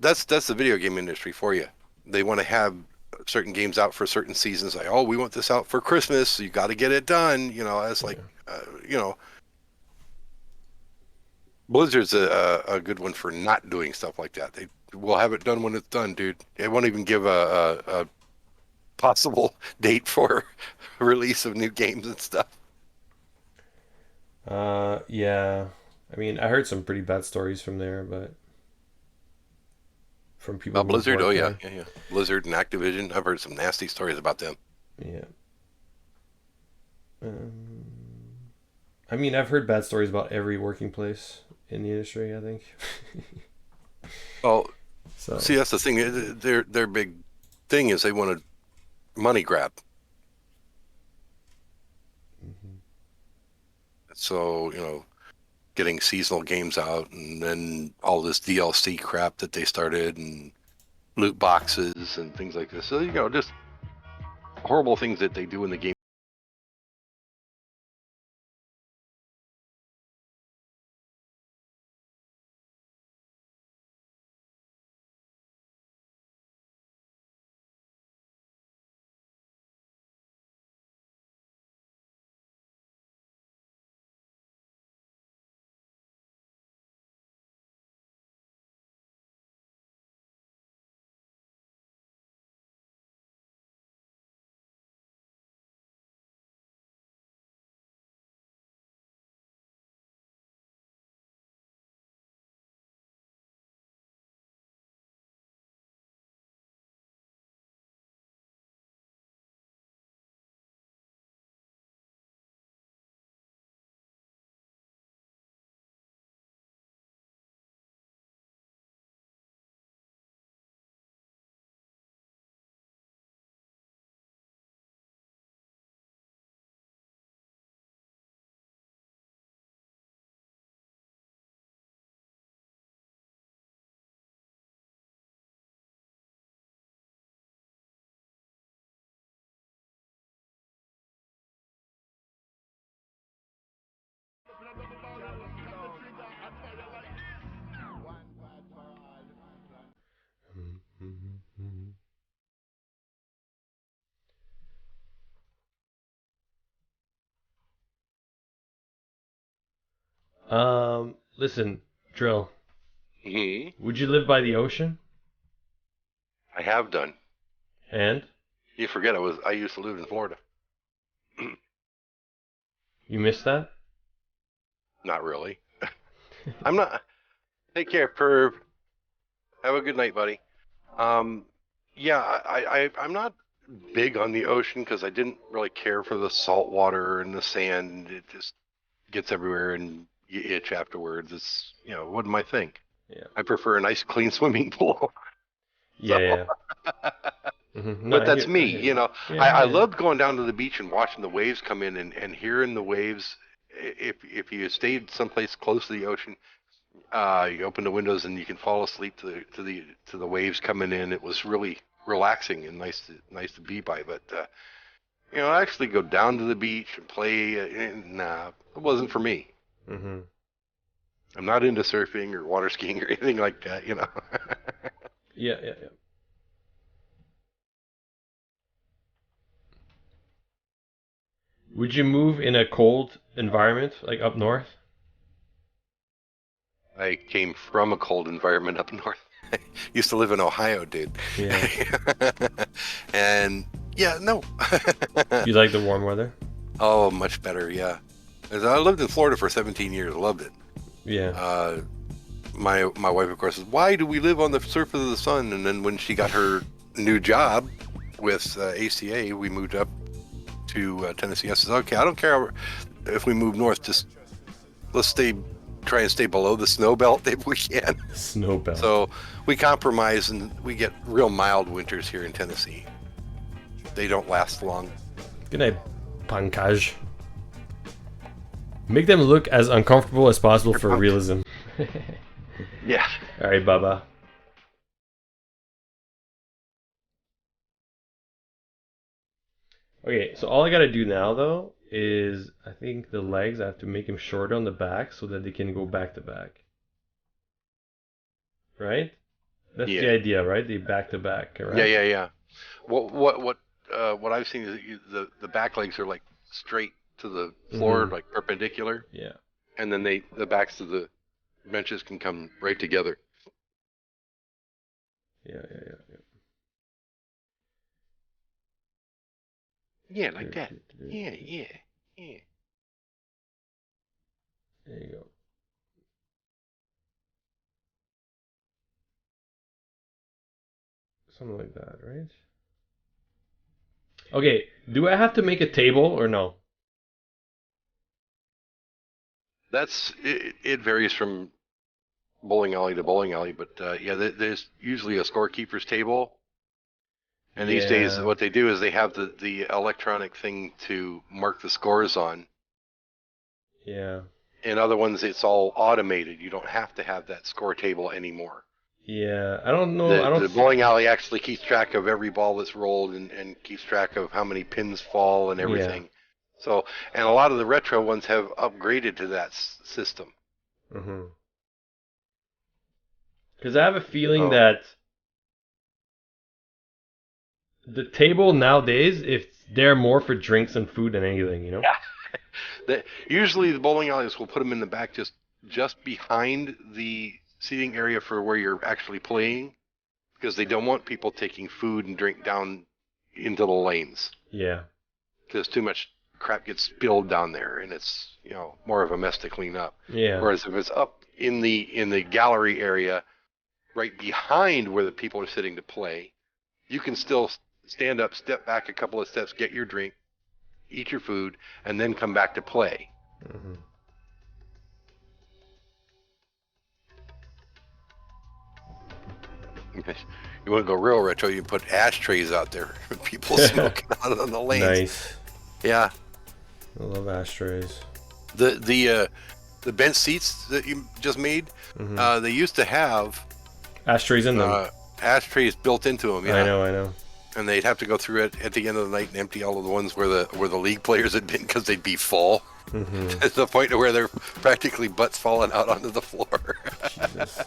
that's the video game industry for you. They want to have certain games out for certain seasons. Like, oh, we want this out for Christmas. So you got to get it done. It's like, Blizzard's a good one for not doing stuff like that. They will have it done when it's done, dude. They won't even give a possible date for release of new games and stuff. Yeah. I mean, I heard some pretty bad stories from there, but from people. Blizzard, yeah. Blizzard and Activision. I've heard some nasty stories about them. Yeah. I mean, I've heard bad stories about every working place in the industry, I think. Well, see, that's the thing. Their big thing is they want a money grab. Mm-hmm. So, getting seasonal games out and then all this DLC crap that they started and loot boxes and things like this. So, just horrible things that they do in the game. Listen, Drill. Mm-hmm. Would you live by the ocean? I have done. And? You forget I used to live in Florida. You missed that? Not really. I'm not. Take care, Perv. Have a good night, buddy. Yeah, I'm not big on the ocean because I didn't really care for the salt water and the sand. It just gets everywhere and you itch afterwards. It's, wasn't my thing. Yeah. I prefer a nice, clean swimming pool. Yeah. Mm-hmm. No, but that's me, I loved going down to the beach and watching the waves come in and hearing the waves. If you stayed someplace close to the ocean, you open the windows and you can fall asleep to the waves coming in. It was really relaxing and nice to be by. But actually go down to the beach and play. Nah, it wasn't for me. Mm-hmm. I'm not into surfing or water skiing or anything like that. Yeah. Would you move in a cold environment, like up north? I came from a cold environment up north. I used to live in Ohio, dude. Yeah. And no. You like the warm weather? Oh, much better, yeah. I lived in Florida for 17 years. Loved it. Yeah. my wife, of course, says, "Why do we live on the surface of the sun?" And then when she got her new job with ACA, we moved up to Tennessee. I said, "Okay, I don't care if we move north. Just let's try and stay below the snow belt if we can." Snow belt. So we compromise, and we get real mild winters here in Tennessee. They don't last long. Good night, Pankaj. Make them look as uncomfortable as possible for realism. Yeah. All right, Baba. Okay, so all I gotta do now though is I think the legs I have to make them shorter on the back so that they can go back to back. Right? That's the Yeah. idea, right? They back to back, correct? Yeah. What I've seen is that the back legs are like straight to the floor, like perpendicular, Yeah. and then the backs of the benches can come right together. Yeah. Yeah, like that. Yeah. There you go. Something like that, right? Okay, do I have to make a table or no? It varies from bowling alley to bowling alley, but yeah, there's usually a scorekeeper's table. And these days, Yeah. what they do is they have the electronic thing to mark the scores on. Yeah. In other ones, it's all automated. You don't have to have that score table anymore. Yeah. I don't know. I The don't. bowling alley actually keeps track of every ball that's rolled and keeps track of how many pins fall and Yeah. everything. So, and a lot of the retro ones have upgraded to that system. Because I have a feeling Oh, that the table nowadays, if they're more for drinks and food than anything, you know? usually the bowling alleys will put them in the back, just behind the seating area for where you're actually playing, because they don't want people taking food and drink down into the lanes, Yeah. because too much crap gets spilled down there, and it's more of a mess to clean up. Yeah. Whereas if it's up in the gallery area, right behind where the people are sitting to play, you can still stand up, step back a couple of steps, get your drink, eat your food, and then come back to play. You want to go real retro, you put ashtrays out there. People smoking out on the lanes. Nice. Yeah. I love ashtrays. The bench seats that you just made, they used to have Ashtrays in them. ashtrays built into them. Yeah. I know. And they'd have to go through it at the end of the night and empty all of the ones where the league players had been, because they'd be full to the point where they're practically butts falling out onto the floor. Jesus.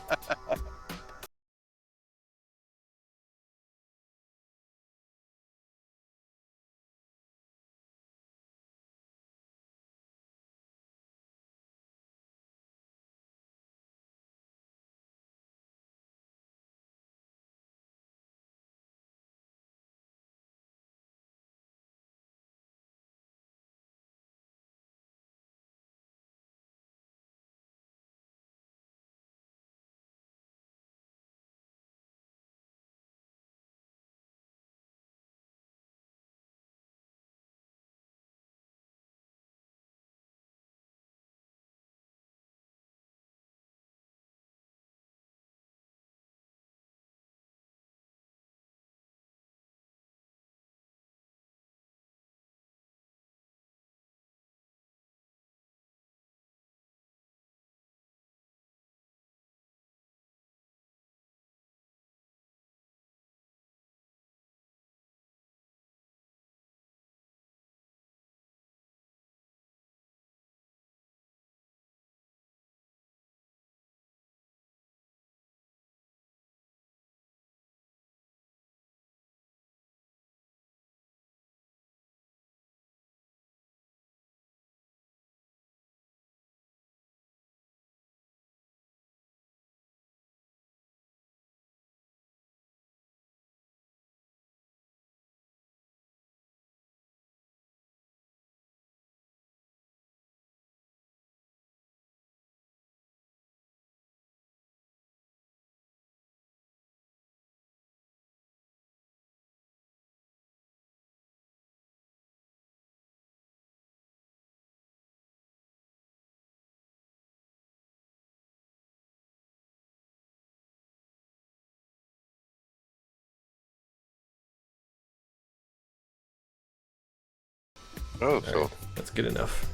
Oh, so Alright, that's good enough.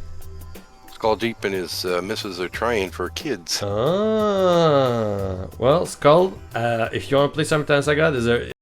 Skull Jeep and his missus are trying for kids. Ah, well, Skull, if you want to play Summertime Saga,